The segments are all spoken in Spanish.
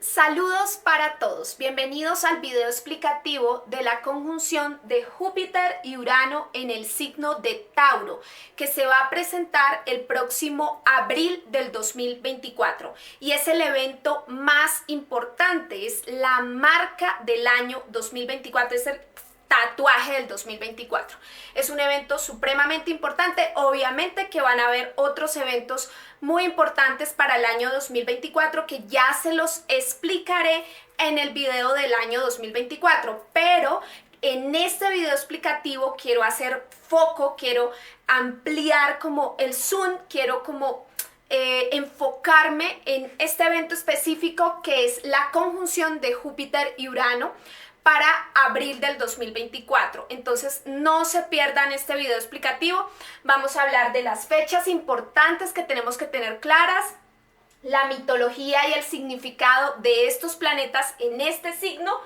Saludos para todos, bienvenidos al video explicativo de la conjunción de Júpiter y Urano en el signo de Tauro, que se va a presentar el próximo abril del 2024 y es el evento más importante, es la marca del año 2024, es el tatuaje del 2024. Es un evento supremamente importante, obviamente que van a haber otros eventos muy importantes para el año 2024 que ya se los explicaré en el video del año 2024, pero en este video explicativo quiero hacer foco, quiero ampliar como el zoom, quiero como enfocarme en este evento específico que es la conjunción de Júpiter y Urano para abril del 2024. Entonces no se pierdan este video explicativo. Vamos a hablar de las fechas importantes que tenemos que tener claras, la mitología y el significado de estos planetas en este signo.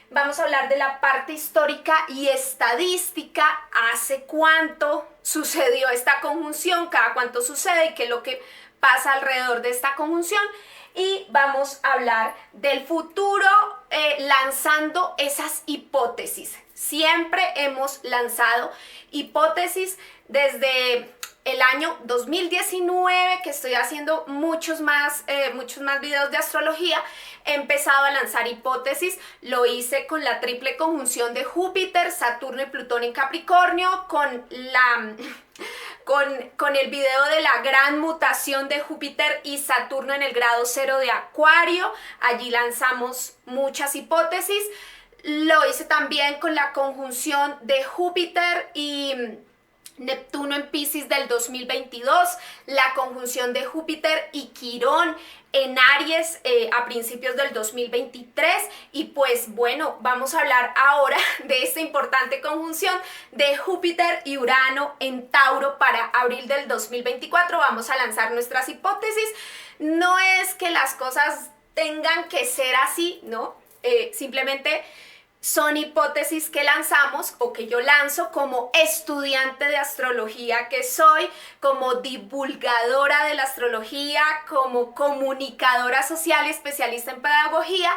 Vamos a hablar de la parte histórica y estadística, hace cuánto sucedió esta conjunción, cada cuánto sucede y qué es lo que pasa alrededor de esta conjunción. Y vamos a hablar del futuro lanzando esas hipótesis. Siempre hemos lanzado hipótesis desde el año 2019, que estoy haciendo muchos más videos de astrología. He empezado a lanzar hipótesis, lo hice con la triple conjunción de Júpiter, Saturno y Plutón en Capricornio, con el video de la gran mutación de Júpiter y Saturno en el grado 0 de Acuario. Allí lanzamos muchas hipótesis. Lo hice también con la conjunción de Júpiter y Neptuno en Piscis del 2022, la conjunción de Júpiter y Quirón en Aries a principios del 2023. Y pues bueno, vamos a hablar ahora de esta importante conjunción de Júpiter y Urano en Tauro para abril del 2024. Vamos a lanzar nuestras hipótesis. No es que las cosas tengan que ser así, ¿no? Simplemente son hipótesis que lanzamos o que yo lanzo como estudiante de astrología que soy, como divulgadora de la astrología, como comunicadora social y especialista en pedagogía.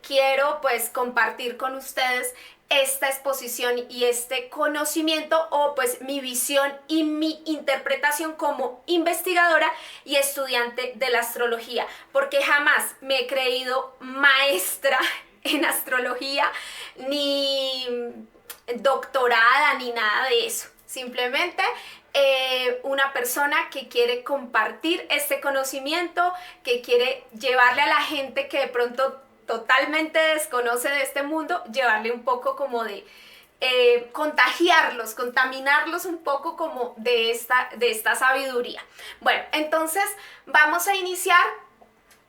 Quiero pues compartir con ustedes esta exposición y este conocimiento o pues mi visión y mi interpretación como investigadora y estudiante de la astrología, porque jamás me he creído maestra en astrología, ni doctorada, ni nada de eso. Simplemente una persona que quiere compartir este conocimiento, que quiere llevarle a la gente que de pronto totalmente desconoce de este mundo, llevarle un poco como de contagiarlos, contaminarlos un poco como de esta sabiduría. Bueno, entonces vamos a iniciar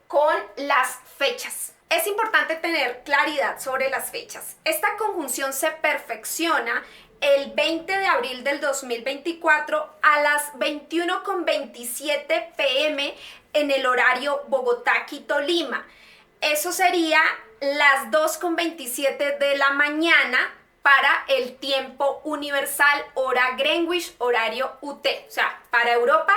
con las fechas. Es importante tener claridad sobre las fechas. Esta conjunción se perfecciona el 20 de abril del 2024 a las 21:27 p.m. en el horario Bogotá-Quito-Lima. Eso sería las 2:27 de la mañana para el tiempo universal, hora Greenwich, horario UT. O sea, para Europa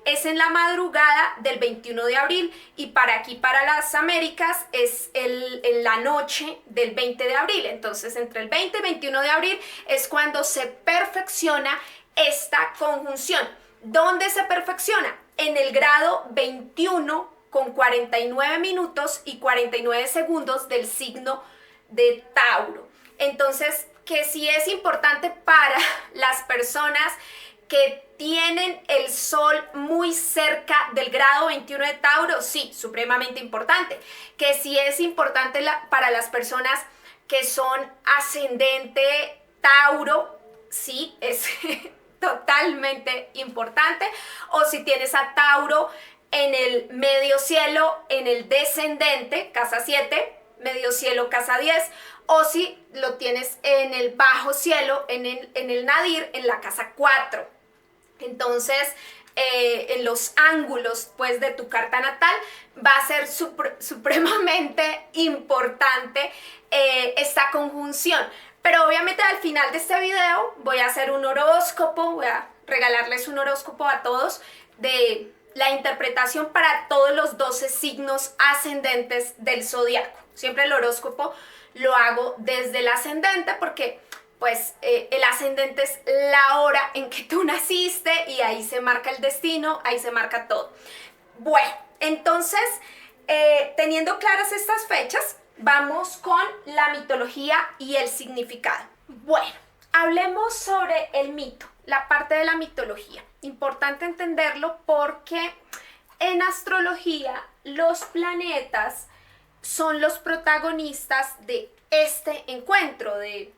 es en la madrugada del 21 de abril y para aquí, para las Américas, es en la noche del 20 de abril. Entonces, entre el 20 y 21 de abril es cuando se perfecciona esta conjunción. ¿Dónde se perfecciona? En el grado 21 con 49 minutos y 49 segundos del signo de Tauro. Entonces, que sí es importante para las personas que tienen el sol muy cerca del grado 21 de Tauro, sí, supremamente importante. Que sí es importante para las personas que son ascendente Tauro, sí, es totalmente importante. O si tienes a Tauro en el medio cielo, en el descendente, casa 7, medio cielo, casa 10, o si lo tienes en el bajo cielo, en el nadir, en la casa 4. Entonces, en los ángulos pues de tu carta natal va a ser supremamente importante esta conjunción. Pero obviamente al final de este video voy a hacer un horóscopo, voy a regalarles un horóscopo a todos de la interpretación para todos los 12 signos ascendentes del zodiaco. Siempre el horóscopo lo hago desde el ascendente porque pues el ascendente es la hora en que tú naciste y ahí se marca el destino, ahí se marca todo. Bueno, entonces, teniendo claras estas fechas, vamos con la mitología y el significado. Bueno, hablemos sobre el mito, la parte de la mitología. Importante entenderlo porque en astrología los planetas son los protagonistas de este encuentro, de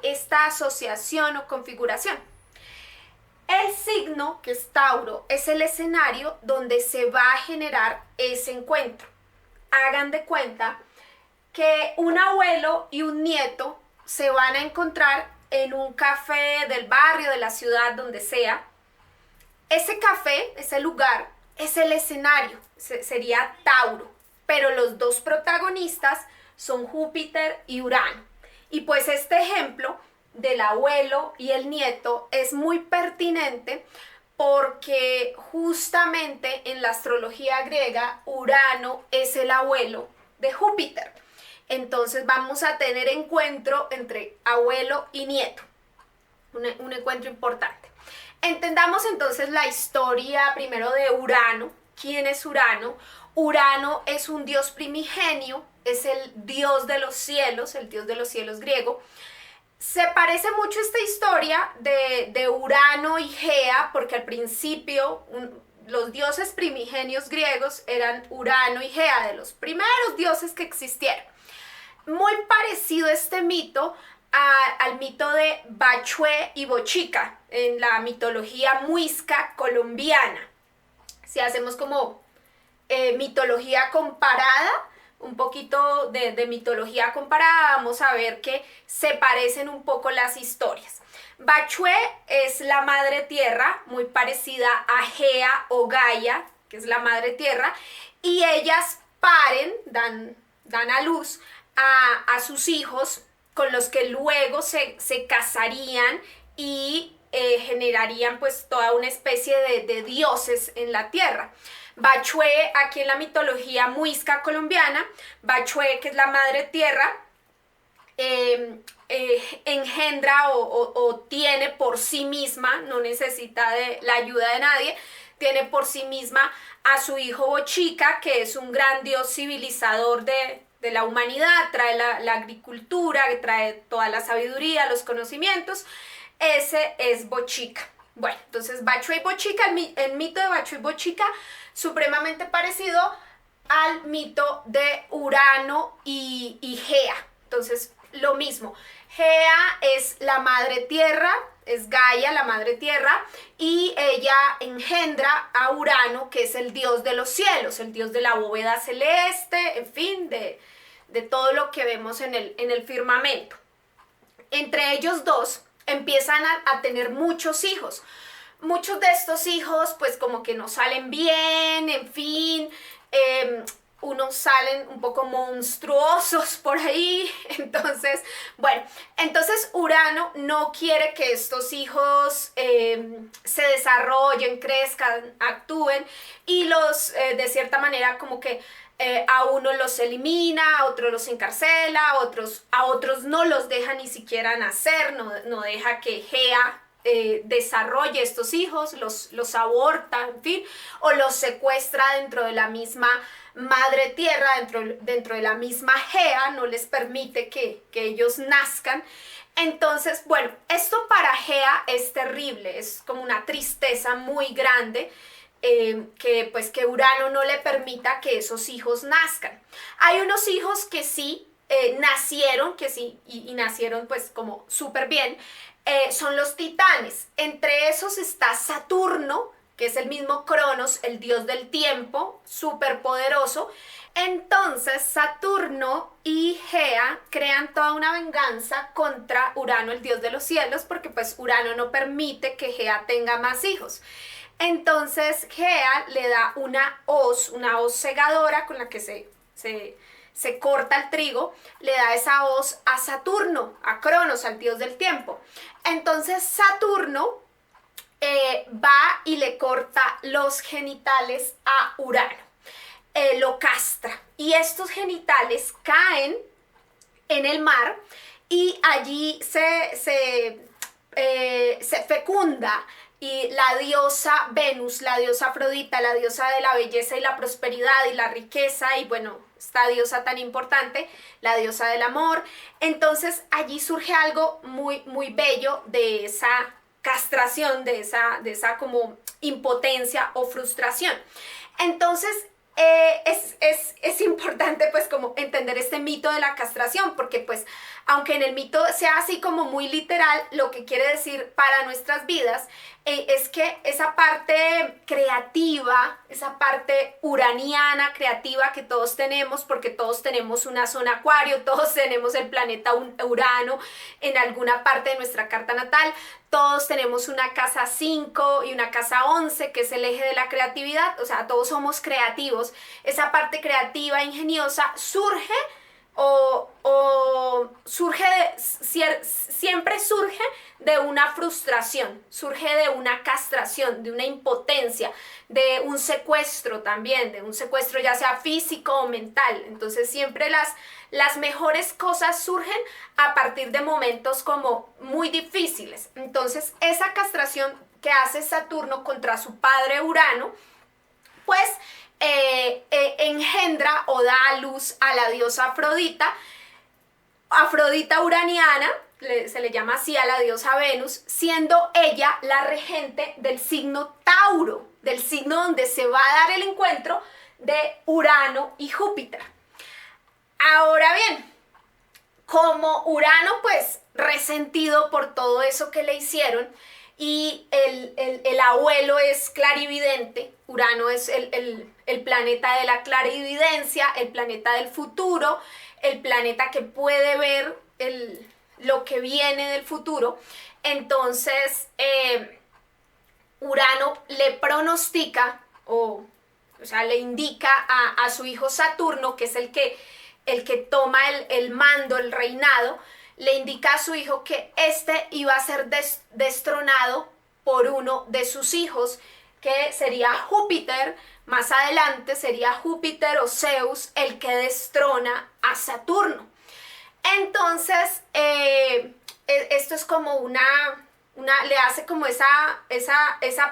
esta asociación o configuración. El signo, que es Tauro, es el escenario donde se va a generar ese encuentro. Hagan de cuenta que un abuelo y un nieto se van a encontrar en un café del barrio, de la ciudad, donde sea. Ese café, ese lugar, es el escenario, sería Tauro, pero los dos protagonistas son Júpiter y Urano. Y pues este ejemplo del abuelo y el nieto es muy pertinente porque justamente en la astrología griega Urano es el abuelo de Júpiter. Entonces vamos a tener encuentro entre abuelo y nieto, un encuentro importante. Entendamos entonces la historia primero de Urano. ¿Quién es Urano? Urano es un dios primigenio, es el dios de los cielos, el dios de los cielos griego. Se parece mucho esta historia de Urano y Gea, porque al principio los dioses primigenios griegos eran Urano y Gea, de los primeros dioses que existieron. Muy parecido este mito al mito de Bachué y Bochica en la mitología muisca colombiana. Si hacemos como mitología comparada, un poquito de mitología comparada, vamos a ver que se parecen un poco las historias. Bachué es la madre tierra, muy parecida a Gea o Gaia, que es la madre tierra, y ellas dan a luz a sus hijos, con los que luego se casarían y generarían pues toda una especie de dioses en la tierra. Bachué, aquí en la mitología muisca colombiana, Bachué, que es la madre tierra, engendra o tiene por sí misma, no necesita de la ayuda de nadie, tiene por sí misma a su hijo Bochica, que es un gran dios civilizador de la humanidad, trae la agricultura, trae toda la sabiduría, los conocimientos. Ese es Bochica. Bueno, entonces Bachué y Bochica, el mito de Bachué y Bochica, supremamente parecido al mito de Urano y Gea. Entonces, lo mismo. Gea es la madre tierra, es Gaia, la madre tierra, y ella engendra a Urano, que es el dios de los cielos, el dios de la bóveda celeste, en fin, de todo lo que vemos en el firmamento. Entre ellos dos empiezan a tener muchos hijos. Muchos de estos hijos pues como que no salen bien, en fin, unos salen un poco monstruosos por ahí. Entonces, bueno, entonces Urano no quiere que estos hijos se desarrollen, crezcan, actúen, y los de cierta manera como que a uno los elimina, a otros los encarcela, a otros no los deja ni siquiera nacer, no deja que Gea desarrolle estos hijos, los aborta, en fin, o los secuestra dentro de la misma madre tierra, dentro de la misma Gea, no les permite que ellos nazcan. Entonces, bueno, esto para Gea es terrible, es como una tristeza muy grande, que Urano no le permita que esos hijos nazcan. Hay unos hijos que sí nacieron, y nacieron pues como súper bien, son los titanes. Entre esos está Saturno, que es el mismo Cronos, el dios del tiempo, súper poderoso. Entonces Saturno y Gea crean toda una venganza contra Urano, el dios de los cielos, porque pues Urano no permite que Gea tenga más hijos. Entonces Gea le da una hoz segadora con la que se corta el trigo, le da esa hoz a Saturno, a Cronos, al dios del tiempo. Entonces Saturno va y le corta los genitales a Urano, lo castra, y estos genitales caen en el mar y allí se fecunda, y la diosa Venus, la diosa Afrodita, la diosa de la belleza y la prosperidad y la riqueza, y bueno, esta diosa tan importante, la diosa del amor. Entonces allí surge algo muy, muy bello de esa castración, de esa como impotencia o frustración. Entonces es importante pues como entender este mito de la castración, porque pues aunque en el mito sea así como muy literal, lo que quiere decir para nuestras vidas es que esa parte creativa, esa parte uraniana creativa que todos tenemos, porque todos tenemos una zona acuario, todos tenemos el planeta Urano en alguna parte de nuestra carta natal, todos tenemos una casa 5 y una casa 11, que es el eje de la creatividad, o sea, todos somos creativos. Esa parte creativa, ingeniosa, surge siempre surge de una frustración, surge de una castración, de una impotencia, de un secuestro también, de un secuestro ya sea físico o mental. Entonces siempre las mejores cosas surgen a partir de momentos como muy difíciles. Entonces esa castración que hace Saturno contra su padre Urano, pues engendra o da a luz a la diosa Afrodita, Afrodita uraniana, se le llama así a la diosa Venus, siendo ella la regente del signo Tauro, del signo donde se va a dar el encuentro de Urano y Júpiter. Ahora bien, como Urano pues resentido por todo eso que le hicieron, y el abuelo es clarividente, Urano es el planeta de la clarividencia, el planeta del futuro, el planeta que puede ver lo que viene del futuro. Entonces Urano le pronostica o sea, le indica a su hijo Saturno, que es el que toma el mando, el reinado, le indica a su hijo que este iba a ser destronado por uno de sus hijos, que sería Júpiter. Más adelante sería Júpiter o Zeus el que destrona a Saturno. Entonces, esto es como le hace como esa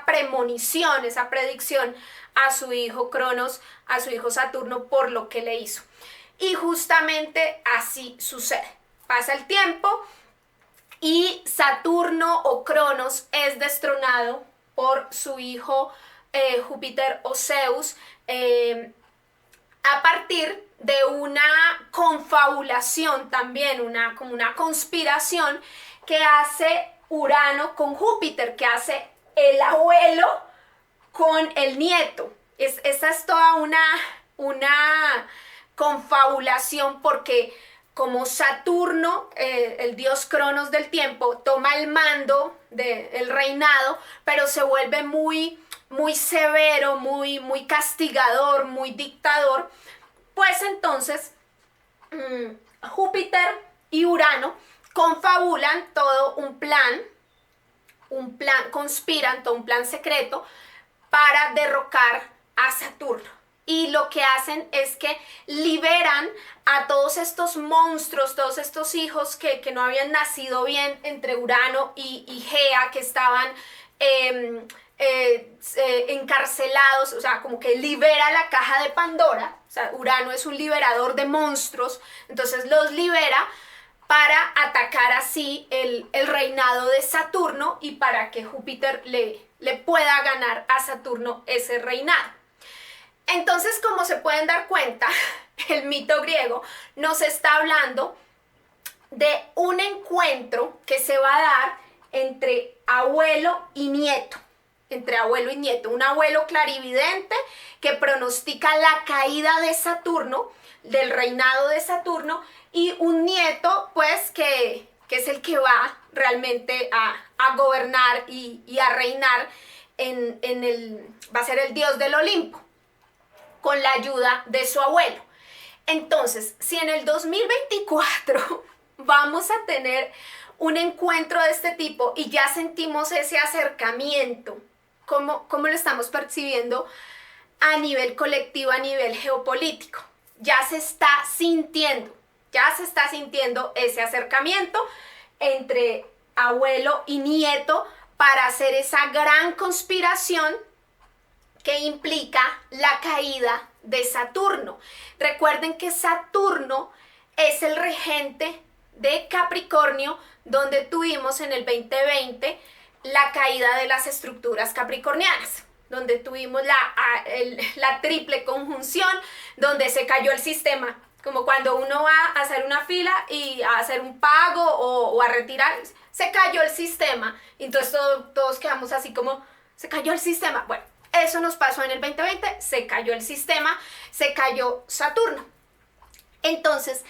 premonición, esa predicción a su hijo Cronos, a su hijo Saturno, por lo que le hizo. Y justamente así sucede. Pasa el tiempo y Saturno o Cronos es destronado por su hijo Júpiter o Zeus, a partir de una confabulación también, como una conspiración que hace Urano con Júpiter, que hace el abuelo con el nieto. Esa es toda una confabulación, porque como Saturno, el dios Cronos del tiempo, toma el mando del reinado, pero se vuelve muy, muy severo, muy, muy castigador, muy dictador, pues entonces Júpiter y Urano confabulan todo un plan, conspiran todo un plan secreto para derrocar a Saturno. Y lo que hacen es que liberan a todos estos monstruos, todos estos hijos que no habían nacido bien entre Urano y Gea, que estaban encarcelados, o sea, como que libera la caja de Pandora. O sea, Urano es un liberador de monstruos, entonces los libera para atacar así el reinado de Saturno, y para que Júpiter le pueda ganar a Saturno ese reinado. Entonces, como se pueden dar cuenta, el mito griego nos está hablando de un encuentro que se va a dar entre abuelo y nieto. Entre abuelo y nieto. Un abuelo clarividente que pronostica la caída de Saturno, del reinado de Saturno, y un nieto, pues, que es el que va realmente a gobernar y a reinar va a ser el dios del Olimpo, con la ayuda de su abuelo. Entonces, si en el 2024 vamos a tener un encuentro de este tipo y ya sentimos ese acercamiento, ¿cómo lo estamos percibiendo a nivel colectivo, a nivel geopolítico? Ya se está sintiendo ese acercamiento entre abuelo y nieto para hacer esa gran conspiración que implica la caída de Saturno. Recuerden que Saturno es el regente de Capricornio, donde tuvimos en el 2020 la caída de las estructuras capricornianas, donde tuvimos la triple conjunción, donde se cayó el sistema, como cuando uno va a hacer una fila y a hacer un pago o a retirar, se cayó el sistema, entonces todos quedamos así como, se cayó el sistema. Bueno, eso nos pasó en el 2020, se cayó el sistema, se cayó Saturno. Entonces,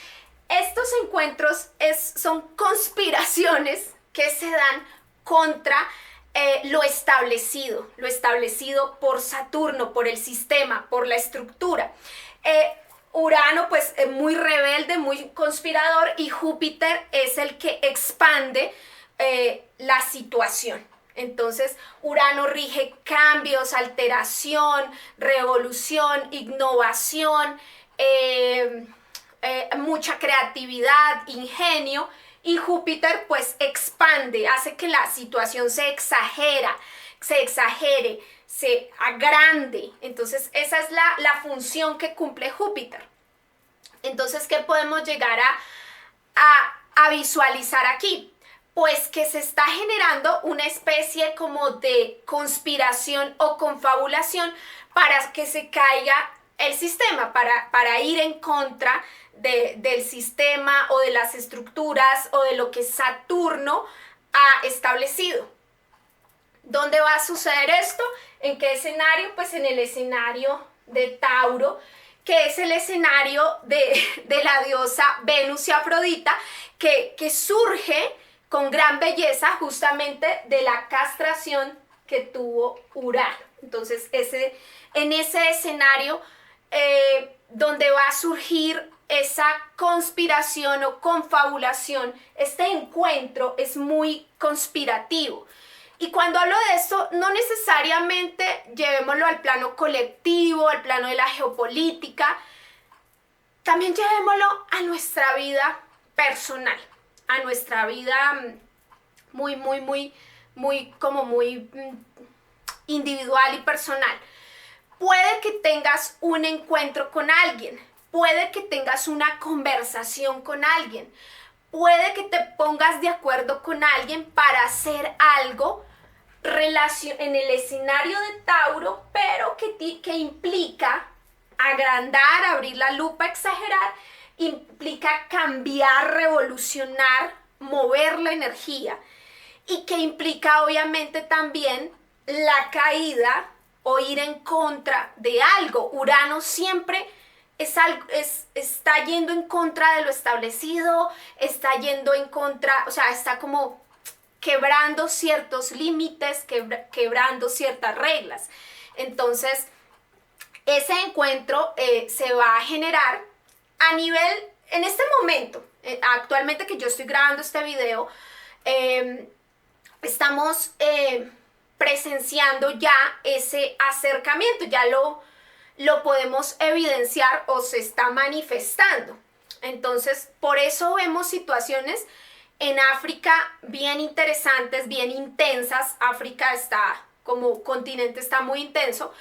estos encuentros son conspiraciones que se dan contra lo establecido por Saturno, por el sistema, por la estructura. Urano pues es muy rebelde, muy conspirador, y Júpiter es el que expande la situación. Entonces, Urano rige cambios, alteración, revolución, innovación, mucha creatividad, ingenio, y Júpiter pues expande, hace que la situación se exagere, se agrande. Entonces, esa es la función que cumple Júpiter. Entonces, ¿qué podemos llegar a visualizar aquí? Pues que se está generando una especie como de conspiración o confabulación para que se caiga el sistema, para ir en contra del sistema o de las estructuras o de lo que Saturno ha establecido. ¿Dónde va a suceder esto? ¿En qué escenario? Pues en el escenario de Tauro, que es el escenario de la diosa Venus y Afrodita, que surge con gran belleza justamente de la castración que tuvo Urano. Entonces, en ese escenario donde va a surgir esa conspiración o confabulación, este encuentro es muy conspirativo. Y cuando hablo de esto, no necesariamente llevémoslo al plano colectivo, al plano de la geopolítica, también llevémoslo a nuestra vida personal, a nuestra vida muy individual y personal. Puede que tengas un encuentro con alguien, puede que tengas una conversación con alguien, puede que te pongas de acuerdo con alguien para hacer algo en el escenario de Tauro, pero que implica agrandar, abrir la lupa, exagerar, implica cambiar, revolucionar, mover la energía, y que implica obviamente también la caída o ir en contra de algo. Urano siempre está yendo en contra de lo establecido, está yendo en contra, o sea, está como quebrando ciertos límites, quebrando ciertas reglas. Entonces, ese encuentro se va a generar a nivel, en este momento, actualmente que yo estoy grabando este video, estamos presenciando ya ese acercamiento, ya lo podemos evidenciar o se está manifestando. Entonces, por eso vemos situaciones en África bien interesantes, bien intensas. África como continente está muy intenso.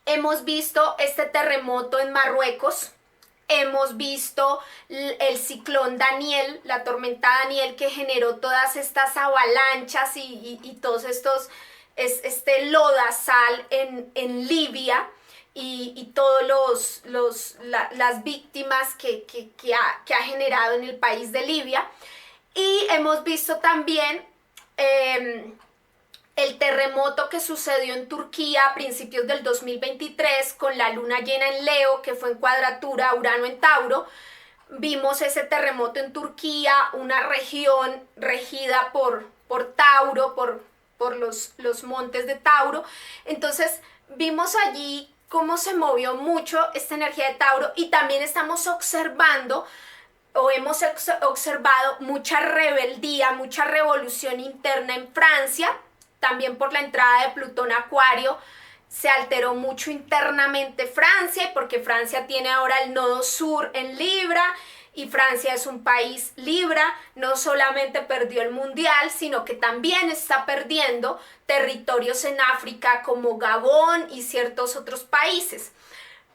Hemos visto este terremoto en Marruecos, hemos visto el ciclón Daniel, la tormenta Daniel, que generó todas estas avalanchas y todos este lodazal en Libia, y todas las víctimas que ha generado en el país de Libia. Y hemos visto también el terremoto que sucedió en Turquía a principios del 2023 con la luna llena en Leo, que fue en cuadratura Urano en Tauro. Vimos ese terremoto en Turquía, una región regida por Tauro, por los montes de Tauro. Entonces vimos allí cómo se movió mucho esta energía de Tauro, y también estamos observando o hemos observado mucha rebeldía, mucha revolución interna en Francia, también por la entrada de Plutón a Acuario. Se alteró mucho internamente Francia, porque Francia tiene ahora el nodo sur en Libra, y Francia es un país Libra. No solamente perdió el mundial, sino que también está perdiendo territorios en África como Gabón y ciertos otros países.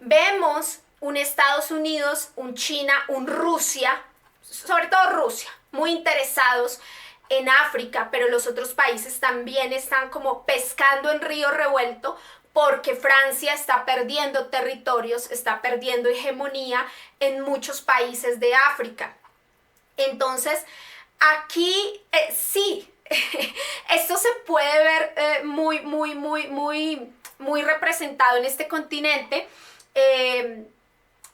Vemos un Estados Unidos, un China, un Rusia, sobre todo Rusia, muy interesados en África, pero los otros países también están como pescando en río revuelto, porque Francia está perdiendo territorios, está perdiendo hegemonía en muchos países de África. Entonces, aquí sí, esto se puede ver muy representado en este continente.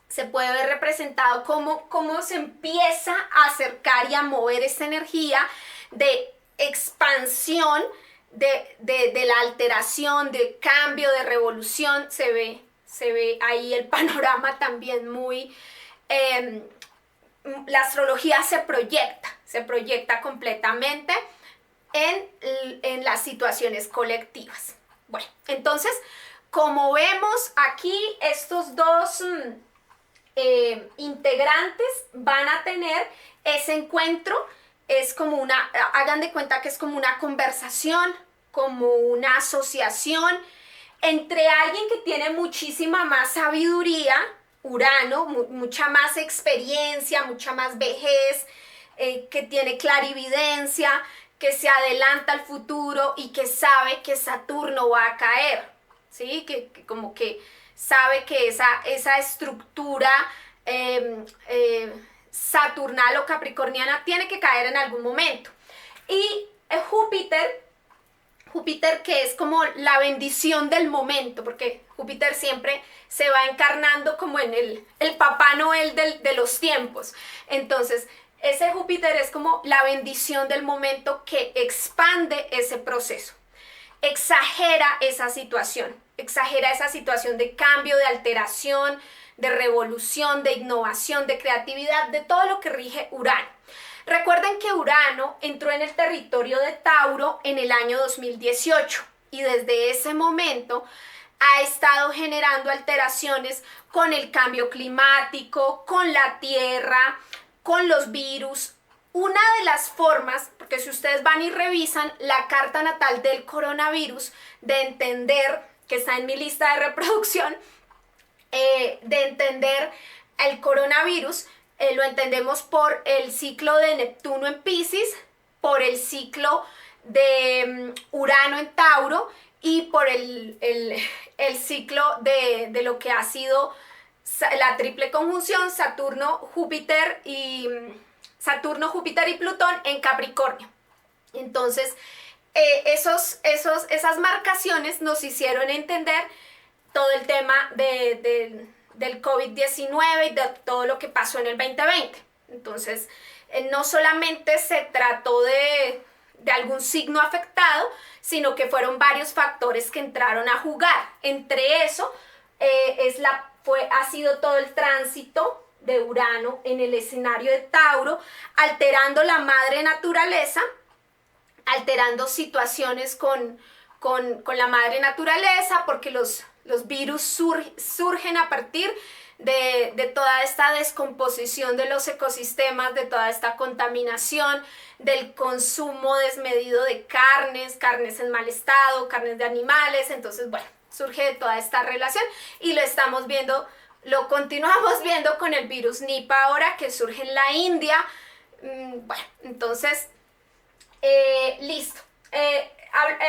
Se puede ver representado cómo se empieza a acercar y a mover esta energía de expansión, de la alteración, de cambio, de revolución. Se ve ahí el panorama también muy... la astrología se proyecta completamente en las situaciones colectivas. Bueno, entonces, como vemos aquí, estos dos integrantes van a tener ese encuentro. Es como hagan de cuenta que es como una conversación, como una asociación entre alguien que tiene muchísima más sabiduría, Urano, mucha más experiencia, mucha más vejez, que tiene clarividencia, que se adelanta al futuro y que sabe que Saturno va a caer, ¿sí? Que como que sabe que esa estructura saturnal o capricorniana tiene que caer en algún momento. Y Júpiter, que es como la bendición del momento, porque Júpiter siempre se va encarnando como en el Papá Noel de los tiempos. Entonces, ese Júpiter es como la bendición del momento que expande ese proceso. Exagera esa situación de cambio, de alteración, de revolución, de innovación, de creatividad, de todo lo que rige Urano. Recuerden que Urano entró en el territorio de Tauro en el año 2018 y desde ese momento ha estado generando alteraciones con el cambio climático, con la Tierra, con los virus. Una de las formas, porque si ustedes van y revisan la carta natal del coronavirus, de entender, que está en mi lista de reproducción, de entender el coronavirus, lo entendemos por el ciclo de Neptuno en Piscis, por el ciclo de Urano en Tauro y por el ciclo de lo que ha sido la triple conjunción Saturno, Júpiter y Plutón en Capricornio. Entonces, esas marcaciones nos hicieron entender todo el tema del COVID-19 y de todo lo que pasó en el 2020. Entonces, no solamente se trató de algún signo afectado, sino que fueron varios factores que entraron a jugar. Entre eso, ha sido todo el tránsito de Urano en el escenario de Tauro, alterando la madre naturaleza, alterando situaciones con la madre naturaleza, porque los virus surgen a partir de toda esta descomposición de los ecosistemas, de toda esta contaminación, del consumo desmedido de carnes en mal estado, carnes de animales. Entonces, bueno, surge de toda esta relación y lo continuamos viendo con el virus Nipah ahora, que surge en la India. Bueno, entonces, listo.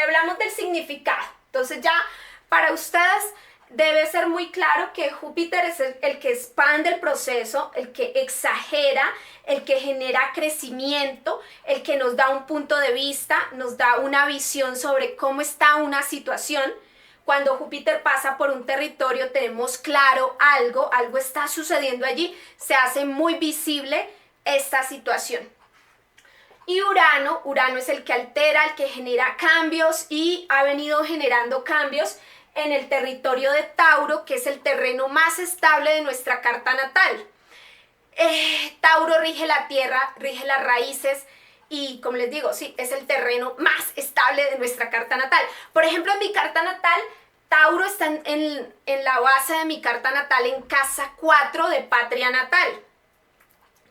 Hablamos del significado. Entonces ya para ustedes debe ser muy claro que Júpiter es el que expande el proceso, el que exagera, el que genera crecimiento, el que nos da un punto de vista, nos da una visión sobre cómo está una situación. Cuando Júpiter pasa por un territorio tenemos claro algo está sucediendo allí, se hace muy visible esta situación. Y Urano es el que altera, el que genera cambios y ha venido generando cambios en el territorio de Tauro, que es el terreno más estable de nuestra carta natal. Tauro rige la tierra, rige las raíces y, como les digo, sí, es el terreno más estable de nuestra carta natal. Por ejemplo, en mi carta natal, Tauro está en la base de mi carta natal en casa 4 de patria natal.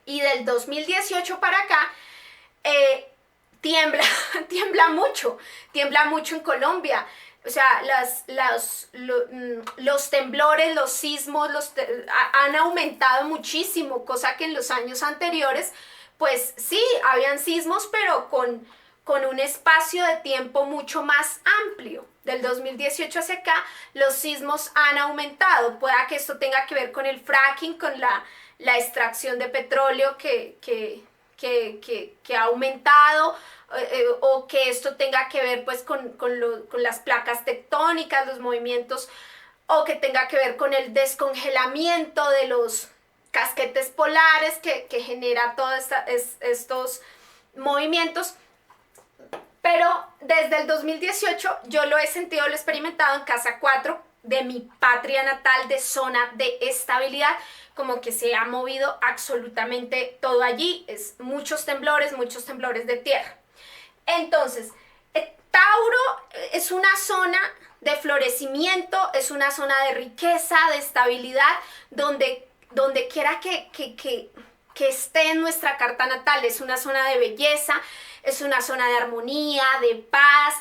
Y del 2018 para acá, tiembla, tiembla mucho en Colombia. O sea, los temblores, los sismos han aumentado muchísimo, cosa que en los años anteriores, pues sí, habían sismos, pero con un espacio de tiempo mucho más amplio. Del 2018 hacia acá, los sismos han aumentado. Pueda que esto tenga que ver con el fracking, con la extracción de petróleo que ha aumentado, o que esto tenga que ver pues con las placas tectónicas, los movimientos, o que tenga que ver con el descongelamiento de los casquetes polares que genera todos estos movimientos. Pero desde el 2018 yo lo he sentido, lo he experimentado en casa 4 de mi patria natal, de zona de estabilidad, como que se ha movido absolutamente todo allí, es muchos temblores de tierra. Entonces, Tauro es una zona de florecimiento, es una zona de riqueza, de estabilidad, donde quiera que esté en nuestra carta natal, es una zona de belleza, es una zona de armonía, de paz,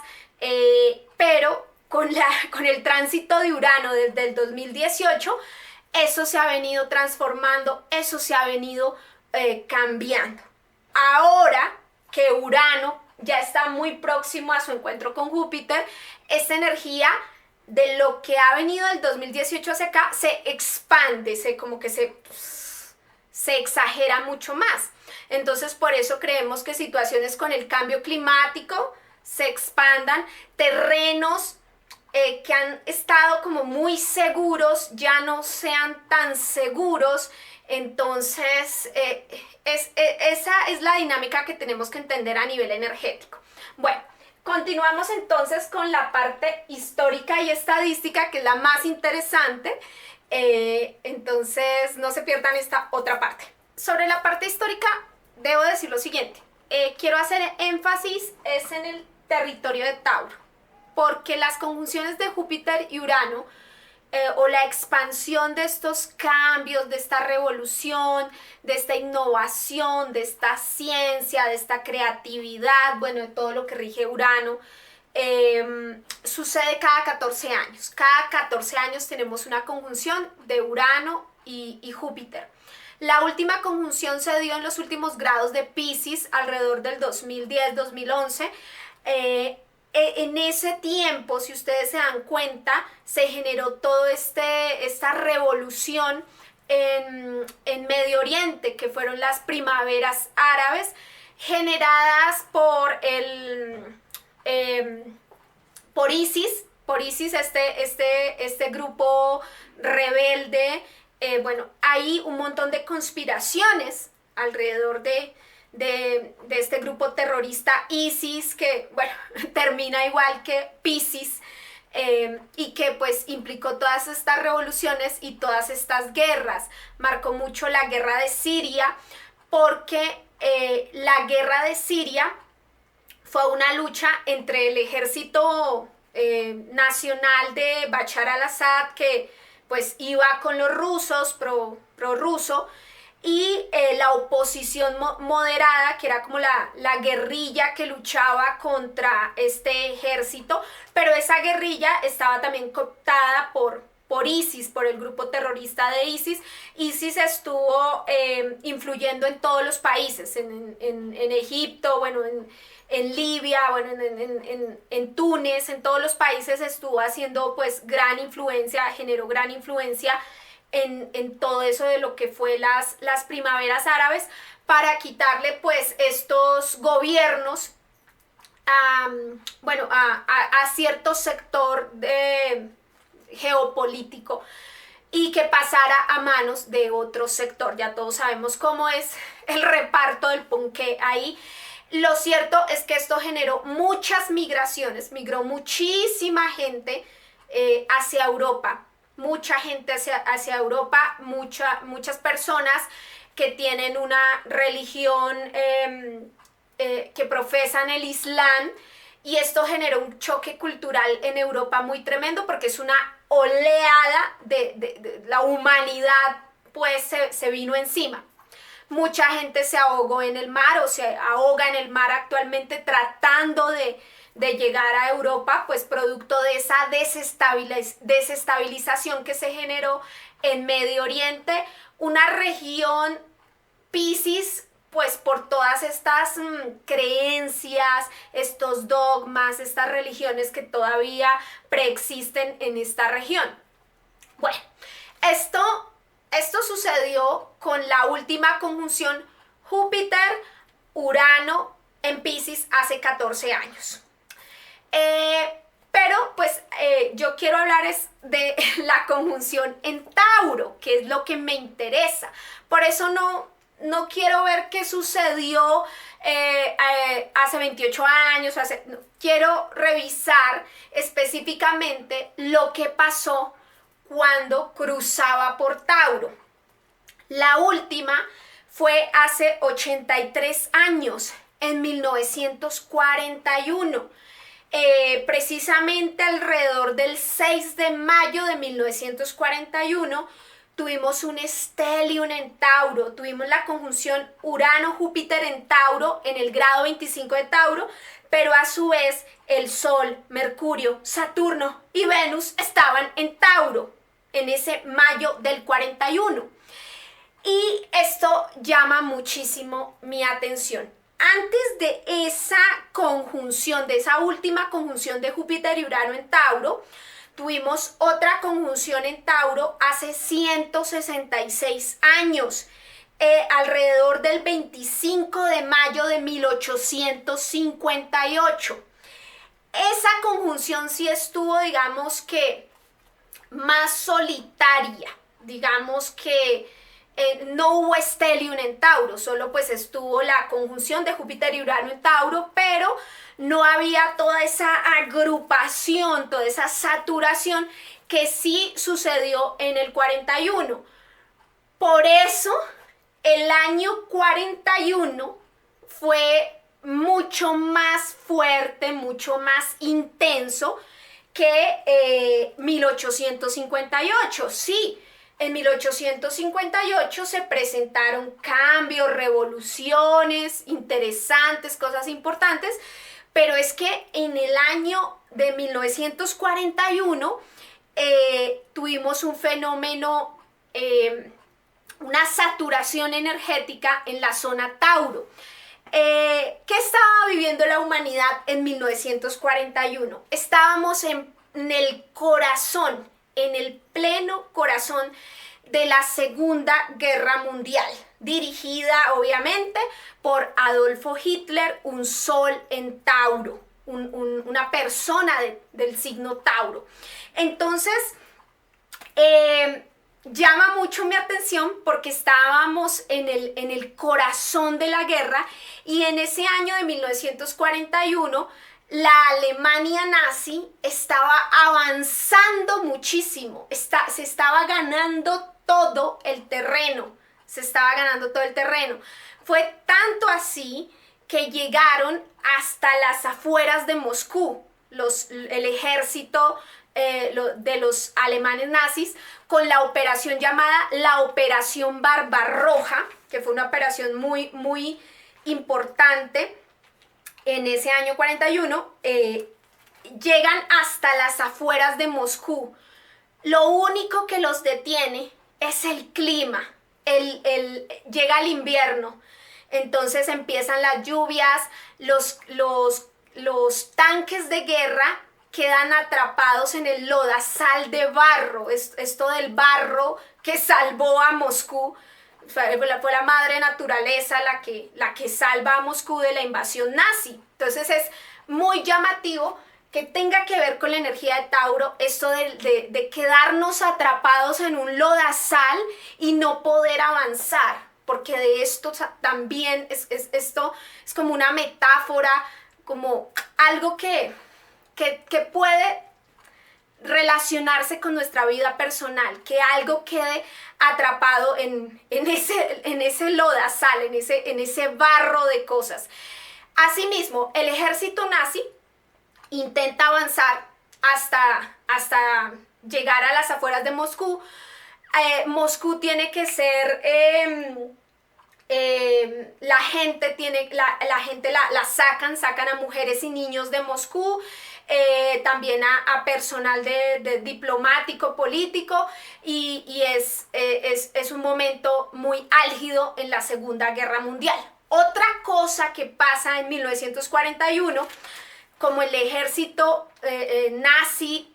pero con el tránsito de Urano desde el 2018, eso se ha venido transformando, eso se ha venido cambiando. Ahora que Urano ya está muy próximo a su encuentro con Júpiter, esta energía de lo que ha venido del 2018 hacia acá se expande, se exagera mucho más. Entonces, por eso creemos que situaciones con el cambio climático se expandan, terrenos que han estado como muy seguros ya no sean tan seguros. Entonces, esa es la dinámica que tenemos que entender a nivel energético. Bueno, continuamos entonces con la parte histórica y estadística, que es la más interesante. Entonces, no se pierdan esta otra parte. Sobre la parte histórica, debo decir lo siguiente. Quiero hacer énfasis es en el territorio de Tauro, porque las conjunciones de Júpiter y Urano, o la expansión de estos cambios, de esta revolución, de esta innovación, de esta ciencia, de esta creatividad, bueno, de todo lo que rige Urano, sucede cada 14 años. Cada 14 años tenemos una conjunción de Urano y Júpiter. La última conjunción se dio en los últimos grados de Piscis, alrededor del 2010-2011. En ese tiempo, si ustedes se dan cuenta, se generó toda esta revolución en Medio Oriente, que fueron las primaveras árabes, generadas por ISIS, este grupo rebelde. Bueno, hay un montón de conspiraciones alrededor de este grupo terrorista ISIS, que, bueno, termina igual que Piscis, y que pues implicó todas estas revoluciones y todas estas guerras. Marcó mucho la guerra de Siria, porque la guerra de Siria fue una lucha entre el ejército nacional de Bashar al-Assad, que pues iba con los rusos, pro-ruso, y la oposición moderada, que era como la guerrilla que luchaba contra este ejército, pero esa guerrilla estaba también cooptada por ISIS, por el grupo terrorista de ISIS. ISIS estuvo influyendo en todos los países, en Egipto, bueno, en Libia, bueno, en Túnez, en todos los países estuvo haciendo pues gran influencia, generó gran influencia en todo eso de lo que fue las primaveras árabes, para quitarle pues estos gobiernos a cierto sector geopolítico, y que pasara a manos de otro sector. Ya todos sabemos cómo es el reparto del ponqué ahí. Lo cierto es que esto generó muchas migraciones, migró muchísima gente hacia Europa. mucha gente hacia Europa, muchas personas que tienen una religión que profesan el Islam, y esto generó un choque cultural en Europa muy tremendo porque es una oleada de la humanidad, pues se vino encima. Mucha gente se ahogó en el mar o se ahoga en el mar actualmente tratando de llegar a Europa, pues producto de esa desestabilización que se generó en Medio Oriente, una región Piscis, pues por todas estas creencias, estos dogmas, estas religiones que todavía preexisten en esta región. Bueno, esto sucedió con la última conjunción Júpiter-Urano en Piscis hace 14 años. Pero pues yo quiero hablar de la conjunción en Tauro, que es lo que me interesa. Por eso no quiero ver qué sucedió hace 28 años. No. Quiero revisar específicamente lo que pasó cuando cruzaba por Tauro. La última fue hace 83 años, en 1941. Precisamente alrededor del 6 de mayo de 1941 tuvimos un stellium en Tauro, tuvimos la conjunción Urano-Júpiter en Tauro, en el grado 25 de Tauro, pero a su vez el Sol, Mercurio, Saturno y Venus estaban en Tauro en ese mayo del 41. Y esto llama muchísimo mi atención. Antes de esa conjunción, de esa última conjunción de Júpiter y Urano en Tauro, tuvimos otra conjunción en Tauro hace 166 años, alrededor del 25 de mayo de 1858. Esa conjunción sí estuvo, digamos que, más solitaria, digamos que no hubo stellium en Tauro, solo pues estuvo la conjunción de Júpiter y Urano en Tauro, pero no había toda esa agrupación, toda esa saturación que sí sucedió en el 41. Por eso el año 41 fue mucho más fuerte, mucho más intenso que 1858, sí. En 1858 se presentaron cambios, revoluciones interesantes, cosas importantes, pero es que en el año de 1941 tuvimos un fenómeno, una saturación energética en la zona Tauro. ¿Qué estaba viviendo la humanidad en 1941? Estábamos en el corazón, en el pleno corazón de la Segunda Guerra Mundial, dirigida obviamente por Adolfo Hitler, un sol en Tauro, una persona del signo Tauro. Entonces, llama mucho mi atención porque estábamos en el corazón de la guerra, y en ese año de 1941 la Alemania nazi estaba avanzando muchísimo, se estaba ganando todo el terreno, Fue tanto así que llegaron hasta las afueras de Moscú, el ejército de los alemanes nazis, con la operación llamada la Operación Barbarroja, que fue una operación muy, muy importante. En ese año 41 llegan hasta las afueras de Moscú. Lo único que los detiene es el clima. Llega el invierno, entonces empiezan las lluvias, los tanques de guerra quedan atrapados en el lodazal de barro. Esto del barro que salvó a Moscú. Fue la madre naturaleza la que salva a Moscú de la invasión nazi. Entonces es muy llamativo que tenga que ver con la energía de Tauro, esto de quedarnos atrapados en un lodazal y no poder avanzar, porque de esto también esto es como una metáfora, como algo que puede relacionarse con nuestra vida personal, que algo quede atrapado en ese lodazal, en ese barro de cosas. Asimismo, el ejército nazi intenta avanzar hasta llegar a las afueras de Moscú. Moscú tiene que ser, la gente la sacan a mujeres y niños de Moscú, también a personal de diplomático, político, y es un momento muy álgido en la Segunda Guerra Mundial. Otra cosa que pasa en 1941, como el ejército nazi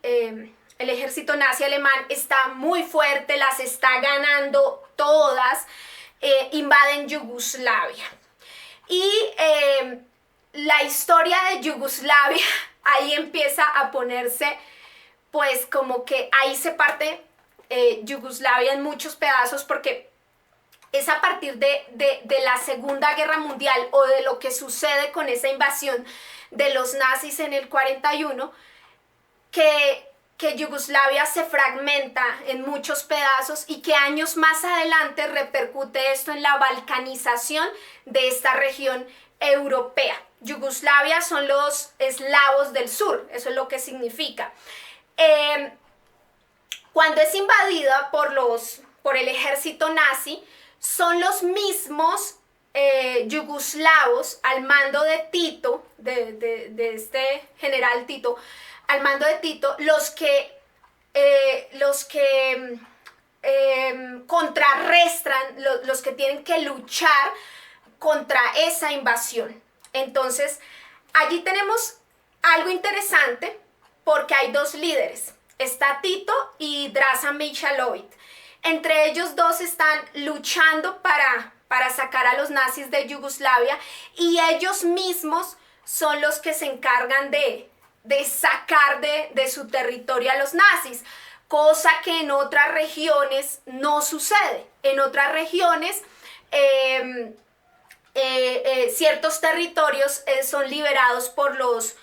alemán está muy fuerte, las está ganando todas, invaden Yugoslavia. Y la historia de Yugoslavia ahí empieza a ponerse, pues como que ahí se parte Yugoslavia en muchos pedazos, porque es a partir de la Segunda Guerra Mundial, o de lo que sucede con esa invasión de los nazis en el 41, que Yugoslavia se fragmenta en muchos pedazos, y que años más adelante repercute esto en la balcanización de esta región europea. Yugoslavia son los eslavos del sur, eso es lo que significa. Cuando es invadida por el ejército nazi, son los mismos yugoslavos al mando de Tito, de este general Tito, al mando de Tito, los que contrarrestan, los que tienen que luchar contra esa invasión. Entonces, allí tenemos algo interesante, porque hay dos líderes, está Tito y Draza Mihailovic. Entre ellos dos están luchando para sacar a los nazis de Yugoslavia, y ellos mismos son los que se encargan de sacar de su territorio a los nazis, cosa que en otras regiones no sucede. En otras regiones ciertos territorios son liberados por los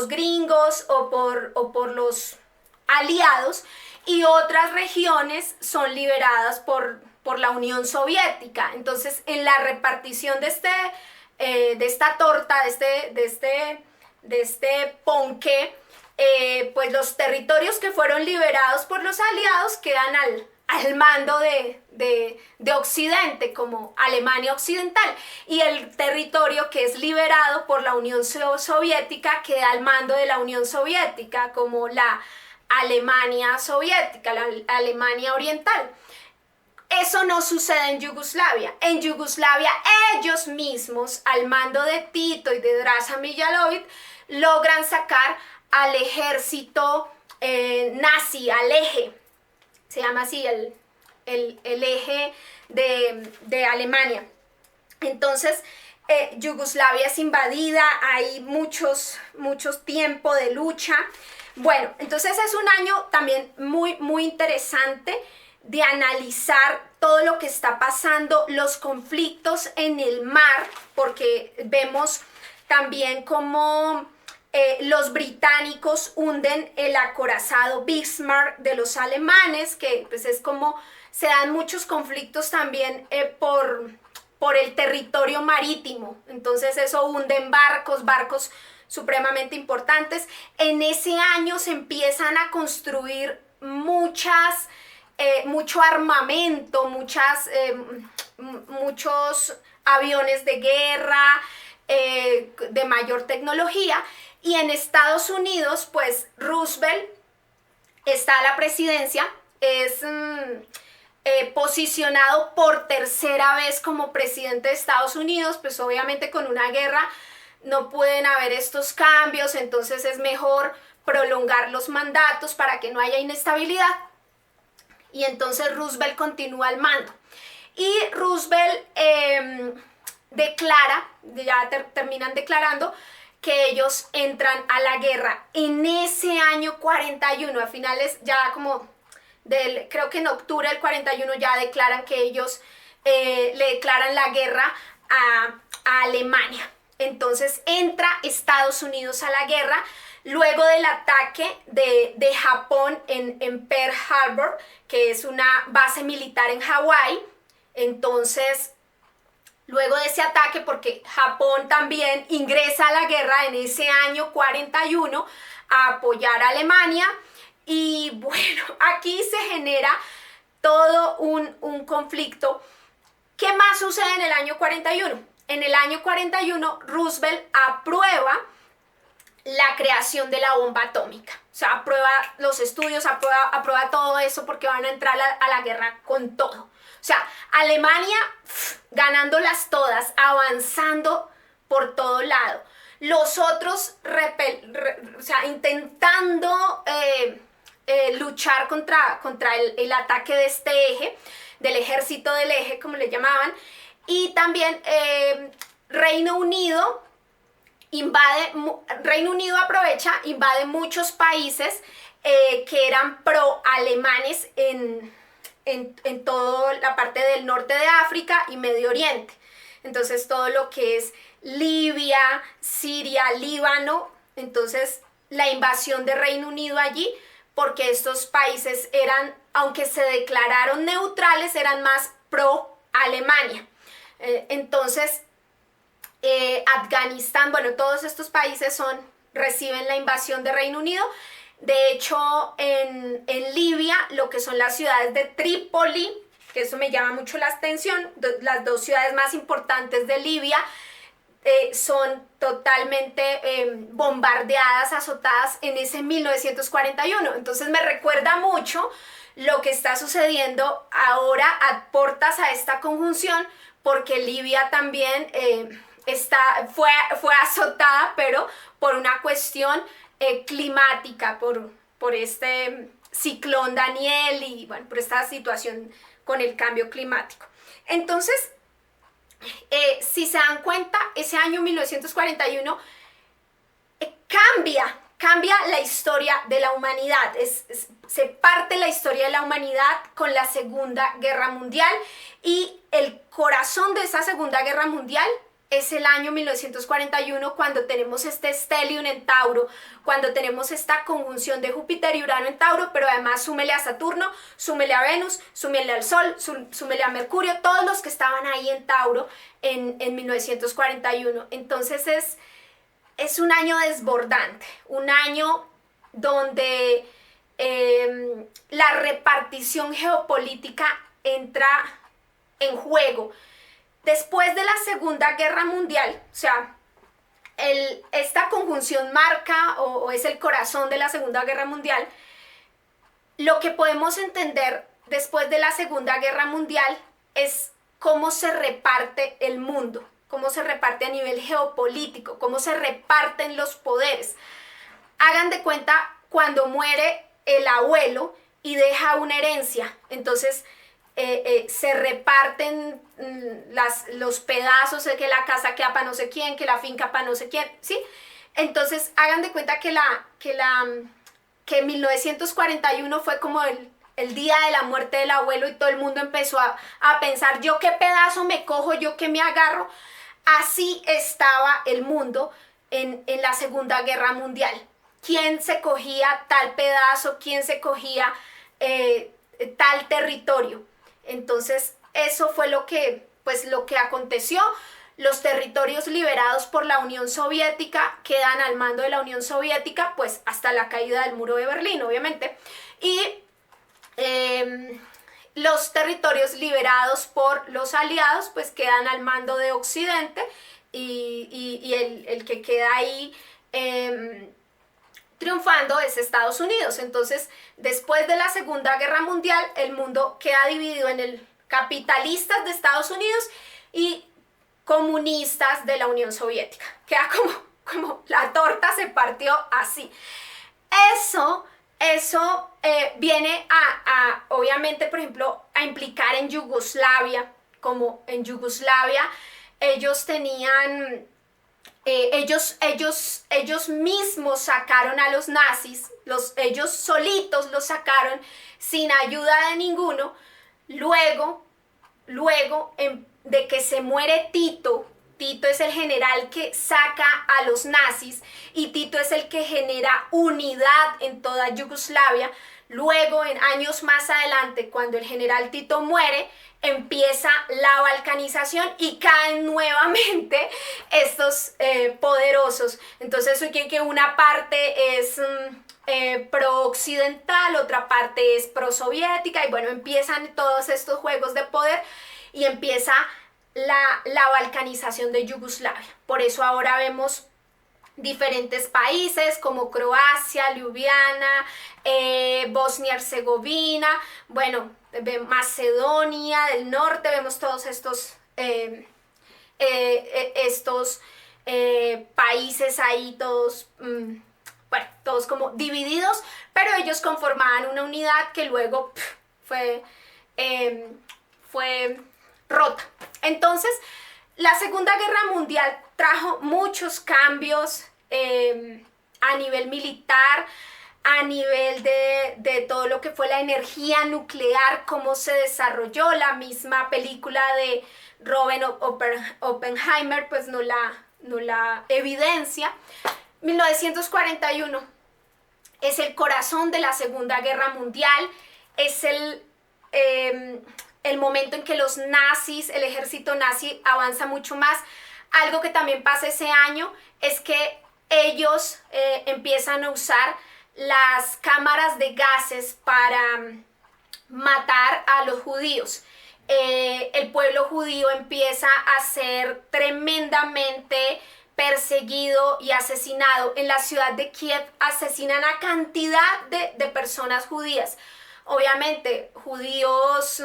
gringos o por los aliados, y otras regiones son liberadas por la Unión Soviética. Entonces, en la repartición de esta torta, de este ponqué, pues los territorios que fueron liberados por los aliados quedan al mando de Occidente, como Alemania Occidental, y el territorio que es liberado por la Unión Soviética queda al mando de la Unión Soviética, como la Alemania Soviética, la Alemania Oriental. Eso no sucede en Yugoslavia. En Yugoslavia ellos mismos, al mando de Tito y de Draza Mihailovic, logran sacar al ejército nazi, al eje, se llama así, el eje de Alemania. Entonces, Yugoslavia es invadida, hay muchos tiempo de lucha. Bueno, entonces es un año también muy, muy interesante de analizar todo lo que está pasando, los conflictos en el mar, porque vemos también cómo los británicos hunden el acorazado Bismarck de los alemanes, que pues es como se dan muchos conflictos también por el territorio marítimo. Entonces eso hunden barcos supremamente importantes. En ese año se empiezan a construir mucho armamento, muchos aviones de guerra de mayor tecnología. Y en Estados Unidos, pues Roosevelt está a la presidencia, es posicionado por tercera vez como presidente de Estados Unidos. Pues obviamente con una guerra no pueden haber estos cambios, entonces es mejor prolongar los mandatos para que no haya inestabilidad. Y entonces Roosevelt continúa al mando. Y Roosevelt terminan declarando que ellos entran a la guerra en ese año 41, a finales ya como creo que en octubre del 41 ya declaran que ellos le declaran la guerra a Alemania. Entonces entra Estados Unidos a la guerra luego del ataque de Japón en Pearl Harbor, que es una base militar en Hawái. Entonces, luego de ese ataque, porque Japón también ingresa a la guerra en ese año 41 a apoyar a Alemania, y bueno, aquí se genera todo un conflicto. ¿Qué más sucede en el año 41? En el año 41, Roosevelt aprueba la creación de la bomba atómica. O sea, aprueba los estudios, aprueba todo eso, porque van a entrar a la guerra con todo. O sea, Alemania ganándolas todas, avanzando por todo lado. Los otros intentando luchar contra el ataque de este eje, del ejército del eje, como le llamaban. Y también Reino Unido aprovecha, invade muchos países que eran pro-alemanes en toda la parte del norte de África y Medio Oriente. Entonces todo lo que es Libia, Siria, Líbano, entonces la invasión de Reino Unido allí, porque estos países eran, aunque se declararon neutrales, eran más pro-Alemania. Entonces Afganistán, bueno, todos estos países reciben la invasión de Reino Unido. De hecho, en Libia, lo que son las ciudades de Trípoli, que eso me llama mucho la atención, las dos ciudades más importantes de Libia, son totalmente bombardeadas, azotadas en ese 1941. Entonces me recuerda mucho lo que está sucediendo ahora a portas a esta conjunción, porque Libia también fue azotada, pero por una cuestión climática, por este ciclón Daniel y bueno, por esta situación con el cambio climático. Entonces, si se dan cuenta, ese año 1941 cambia la historia de la humanidad. Se parte la historia de la humanidad con la Segunda Guerra Mundial, y el corazón de esa Segunda Guerra Mundial es el año 1941, cuando tenemos este stellium en Tauro, cuando tenemos esta conjunción de Júpiter y Urano en Tauro, pero además súmele a Saturno, súmele a Venus, súmele al Sol, súmele a Mercurio, todos los que estaban ahí en Tauro en 1941. Entonces es un año desbordante, un año donde la repartición geopolítica entra en juego. Después de la Segunda Guerra Mundial, o sea, esta conjunción marca o es el corazón de la Segunda Guerra Mundial. Lo que podemos entender después de la Segunda Guerra Mundial es cómo se reparte el mundo, cómo se reparte a nivel geopolítico, cómo se reparten los poderes. Hagan de cuenta cuando muere el abuelo y deja una herencia, entonces se reparten los pedazos, que la casa queda para no sé quién, que la finca para no sé quién, ¿sí? Entonces hagan de cuenta que 1941 fue como el día de la muerte del abuelo, y todo el mundo empezó a pensar, yo qué pedazo me cojo, yo qué me agarro. Así estaba el mundo en la Segunda Guerra Mundial. ¿Quién se cogía tal pedazo? ¿Quién se cogía tal territorio? Entonces eso fue lo que aconteció. Los territorios liberados por la Unión Soviética quedan al mando de la Unión Soviética, pues hasta la caída del muro de Berlín, obviamente. Y los territorios liberados por los aliados, pues quedan al mando de Occidente, y el que queda ahí triunfando es Estados Unidos. Entonces, después de la Segunda Guerra Mundial, el mundo queda dividido en el capitalistas de Estados Unidos y comunistas de la Unión Soviética. Queda como la torta se partió así. Eso viene obviamente, por ejemplo, a implicar en Yugoslavia, como en Yugoslavia ellos tenían... ellos mismos sacaron a los nazis, ellos solitos los sacaron sin ayuda de ninguno. Luego de que se muere Tito, Tito es el general que saca a los nazis y Tito es el que genera unidad en toda Yugoslavia. Luego, en años más adelante, cuando el general Tito muere, empieza la balcanización y caen nuevamente estos poderosos. Entonces, eso quiere que una parte es pro-occidental, otra parte es pro-soviética, y bueno, empiezan todos estos juegos de poder y empieza la balcanización de Yugoslavia. Por eso ahora vemos diferentes países como Croacia, Ljubljana, Bosnia-Herzegovina, bueno, Macedonia del Norte, vemos todos estos países ahí, todos, bueno, todos como divididos, pero ellos conformaban una unidad que luego fue rota. Entonces, la Segunda Guerra Mundial trajo muchos cambios a nivel militar, a nivel de todo lo que fue la energía nuclear, cómo se desarrolló. La misma película de Robert Oppenheimer pues no la evidencia. 1941 es el corazón de la Segunda Guerra Mundial, es el momento en que los nazis, el ejército nazi avanza mucho más. Algo que también pasa ese año es que ellos empiezan a usar las cámaras de gases para matar a los judíos. El pueblo judío empieza a ser tremendamente perseguido y asesinado. En la ciudad de Kiev asesinan a cantidad de personas judías. Obviamente, judíos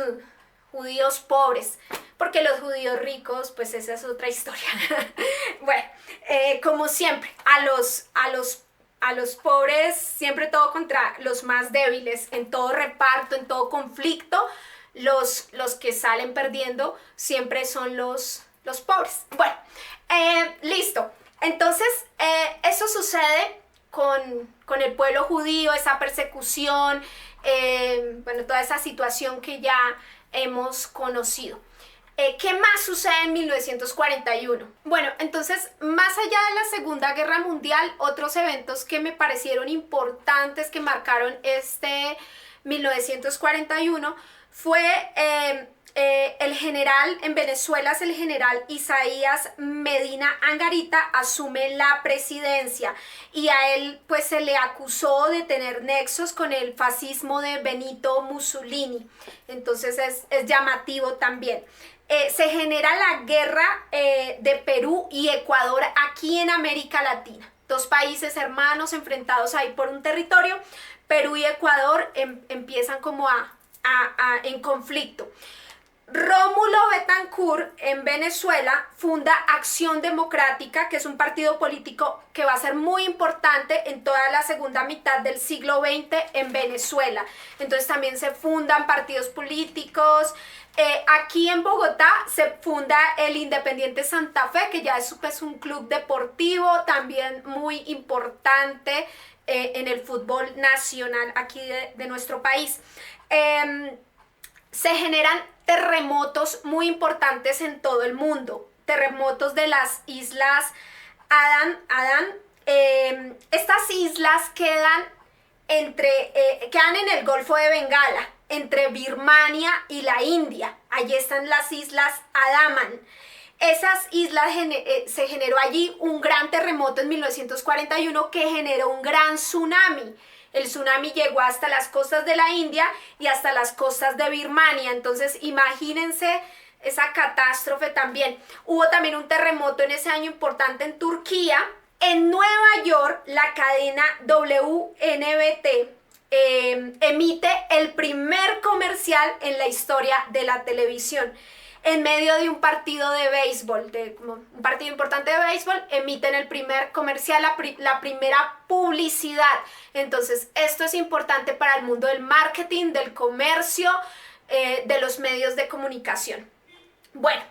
pobres, porque los judíos ricos, pues esa es otra historia. Bueno, como siempre, a los pobres, siempre todo contra los más débiles, en todo reparto, en todo conflicto, los que salen perdiendo siempre son los pobres. Bueno, listo. Entonces, eso sucede con el pueblo judío, esa persecución, bueno, toda esa situación que ya hemos conocido. ¿Qué más sucede en 1941? Bueno, entonces, más allá de la Segunda Guerra Mundial, otros eventos que me parecieron importantes que marcaron 1941 fue el general, en Venezuela es el general Isaías Medina Angarita, asume la presidencia y a él pues se le acusó de tener nexos con el fascismo de Benito Mussolini. Entonces es llamativo también. Se genera la guerra de Perú y Ecuador aquí en América Latina. Dos países hermanos enfrentados ahí por un territorio. Perú y Ecuador empiezan como en conflicto. Rómulo Betancourt en Venezuela funda Acción Democrática, que es un partido político que va a ser muy importante en toda la segunda mitad del siglo XX en Venezuela. Entonces también se fundan partidos políticos. Aquí en Bogotá se funda el Independiente Santa Fe, que ya es pues, un club deportivo también muy importante en el fútbol nacional aquí de nuestro país. Se generan terremotos muy importantes en todo el mundo, terremotos de las islas Adán. Estas islas quedan en el Golfo de Bengala, entre Birmania y la India. Allí están las islas Andaman. Esas islas se generó allí un gran terremoto en 1941 que generó un gran tsunami. El tsunami llegó hasta las costas de la India y hasta las costas de Birmania. Entonces, imagínense esa catástrofe también. Hubo también un terremoto en ese año importante en Turquía. En Nueva York, la cadena WNBT emite el primer comercial en la historia de la televisión. En medio de un partido de béisbol, un partido importante de béisbol, emiten el primer comercial, la primera publicidad. Entonces, esto es importante para el mundo del marketing, del comercio, de los medios de comunicación. Bueno,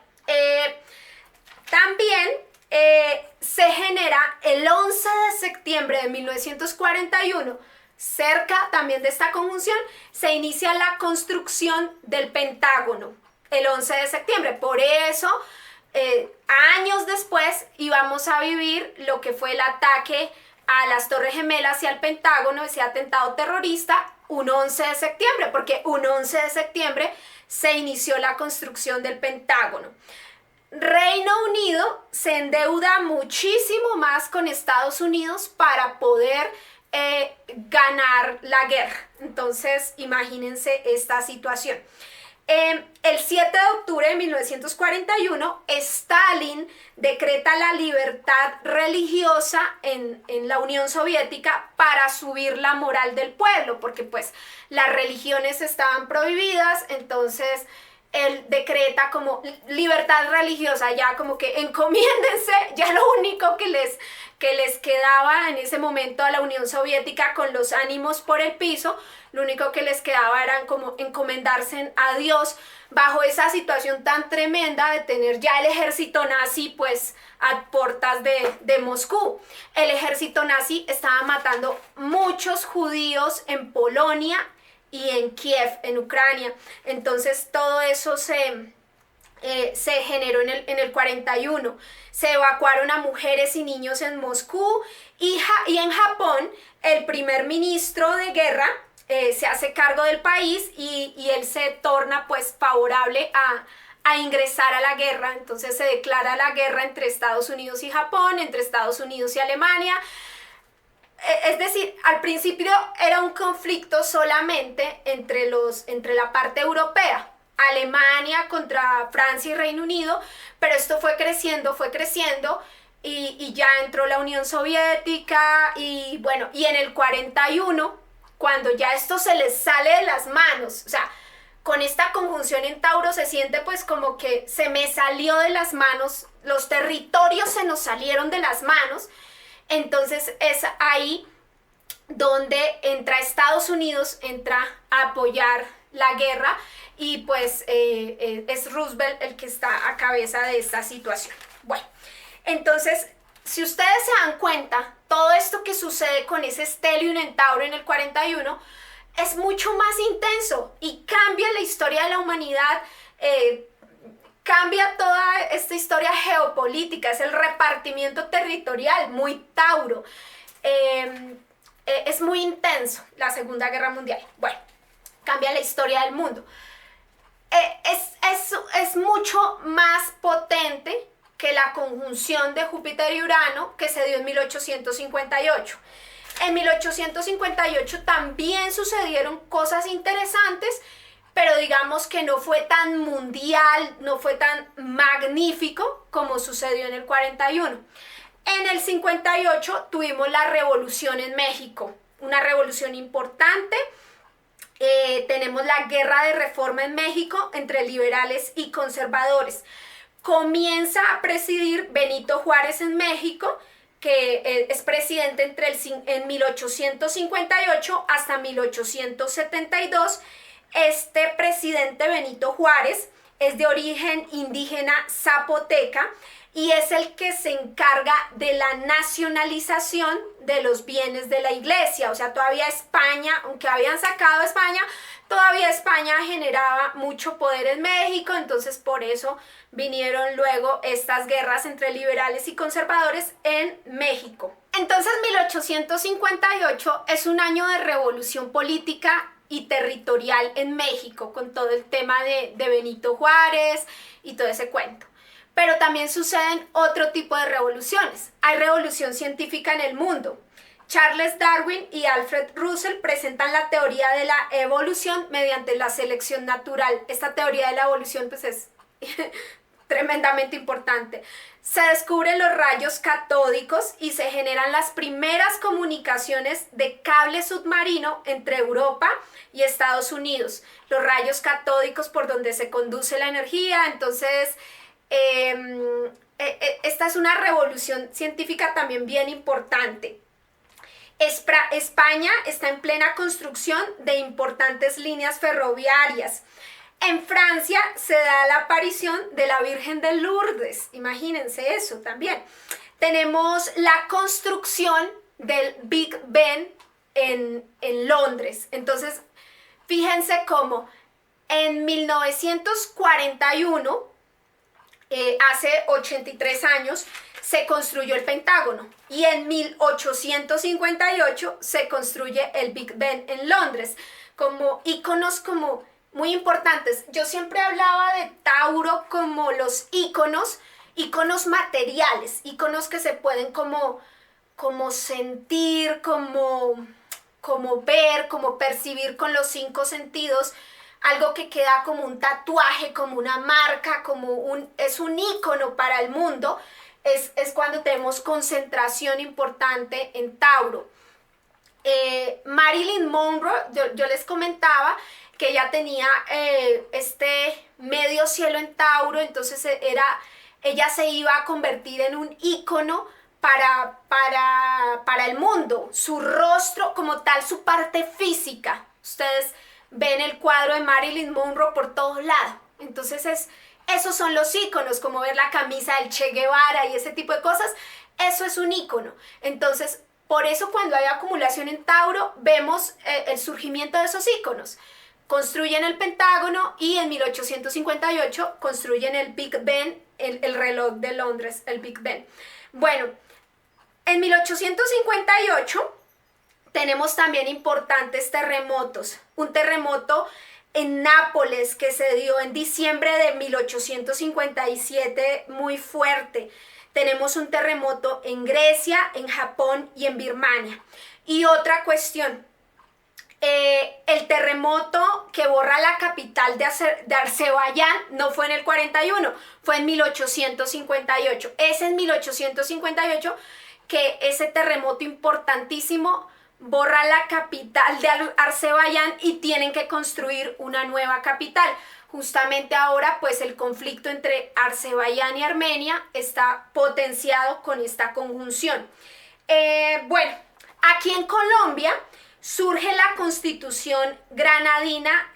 también se genera el 11 de septiembre de 1941, cerca también de esta conjunción, se inicia la construcción del Pentágono. El 11 de septiembre, por eso años después íbamos a vivir lo que fue el ataque a las Torres Gemelas y al Pentágono, ese atentado terrorista, un 11 de septiembre, porque un 11 de septiembre se inició la construcción del Pentágono. Reino Unido se endeuda muchísimo más con Estados Unidos para poder ganar la guerra. Entonces, imagínense esta situación. El 7 de octubre de 1941, Stalin decreta la libertad religiosa en la Unión Soviética para subir la moral del pueblo, porque pues las religiones estaban prohibidas, entonces él decreta como libertad religiosa, ya como que encomiéndense, ya lo único que les quedaba en ese momento a la Unión Soviética con los ánimos por el piso, lo único que les quedaba eran como encomendarse a Dios bajo esa situación tan tremenda de tener ya el ejército nazi pues a puertas de Moscú. El ejército nazi estaba matando muchos judíos en Polonia y en Kiev, en Ucrania. Entonces todo eso se generó en el 41. Se evacuaron a mujeres y niños en Moscú y en Japón el primer ministro de guerra se hace cargo del país y él se torna pues favorable a ingresar a la guerra. Entonces se declara la guerra entre Estados Unidos y Japón, entre Estados Unidos y Alemania. Es decir, al principio era un conflicto solamente entre la parte europea, Alemania contra Francia y Reino Unido, pero esto fue creciendo y ya entró la Unión Soviética y bueno, y en el 41, cuando ya esto se les sale de las manos, o sea, con esta conjunción en Tauro se siente pues como que se me salió de las manos, los territorios se nos salieron de las manos. Entonces es ahí donde entra Estados Unidos, entra a apoyar la guerra y pues es Roosevelt el que está a cabeza de esta situación. Bueno, entonces si ustedes se dan cuenta, todo esto que sucede con ese stellium en Tauro en el 41 es mucho más intenso y cambia la historia de la humanidad, cambia toda esta historia geopolítica, es el repartimiento territorial, muy Tauro. Es muy intenso la Segunda Guerra Mundial. Bueno, cambia la historia del mundo. Es mucho más potente que la conjunción de Júpiter y Urano que se dio en 1858. En 1858 también sucedieron cosas interesantes, pero digamos que no fue tan mundial, no fue tan magnífico como sucedió en el 41. En el 58 tuvimos la revolución en México, una revolución importante. Tenemos la guerra de reforma en México entre liberales y conservadores. Comienza a presidir Benito Juárez en México, que es presidente en 1858 hasta 1872. Este presidente Benito Juárez es de origen indígena zapoteca y es el que se encarga de la nacionalización de los bienes de la iglesia. O sea, todavía España, aunque habían sacado a España, todavía España generaba mucho poder en México, entonces por eso vinieron luego estas guerras entre liberales y conservadores en México. Entonces 1858 es un año de revolución política y territorial en México, con todo el tema de Benito Juárez y todo ese cuento. Pero también suceden otro tipo de revoluciones. Hay revolución científica en el mundo. Charles Darwin y Alfred Russell presentan la teoría de la evolución mediante la selección natural. Esta teoría de la evolución pues es tremendamente importante. Se descubren los rayos catódicos y se generan las primeras comunicaciones de cable submarino entre Europa y Estados Unidos. Los rayos catódicos por donde se conduce la energía. Entonces, esta es una revolución científica también bien importante. España está en plena construcción de importantes líneas ferroviarias. En Francia se da la aparición de la Virgen de Lourdes, imagínense eso también. Tenemos la construcción del Big Ben en Londres. Entonces, fíjense cómo en 1941 hace 83 años se construyó el Pentágono y en 1858 se construye el Big Ben en Londres, como íconos como muy importantes. Yo siempre hablaba de Tauro como los íconos materiales, íconos que se pueden como sentir, como ver, como percibir con los 5 sentidos, algo que queda como un tatuaje, como una marca, es un ícono para el mundo, es cuando tenemos concentración importante en Tauro. Marilyn Monroe, yo les comentaba que ella tenía este medio cielo en Tauro, entonces ella se iba a convertir en un ícono para el mundo, su rostro como tal, su parte física. Ustedes ven el cuadro de Marilyn Monroe por todos lados. Entonces esos son los íconos, como ver la camisa del Che Guevara y ese tipo de cosas. Eso es un ícono. Entonces, por eso cuando hay acumulación en Tauro, vemos el surgimiento de esos íconos. Construyen el Pentágono y en 1858 construyen el Big Ben, el reloj de Londres, el Big Ben. Bueno, en 1858 tenemos también importantes terremotos. Un terremoto en Nápoles que se dio en diciembre de 1857, muy fuerte. Tenemos un terremoto en Grecia, en Japón y en Birmania. Y otra cuestión, el terremoto que borra la capital de Azerbaiyán no fue en el 41, fue en 1858. Es en 1858 que ese terremoto importantísimo borra la capital de Azerbaiyán y tienen que construir una nueva capital. Justamente ahora, pues el conflicto entre Azerbaiyán y Armenia está potenciado con esta conjunción. Bueno, aquí en Colombia surge la Constitución granadina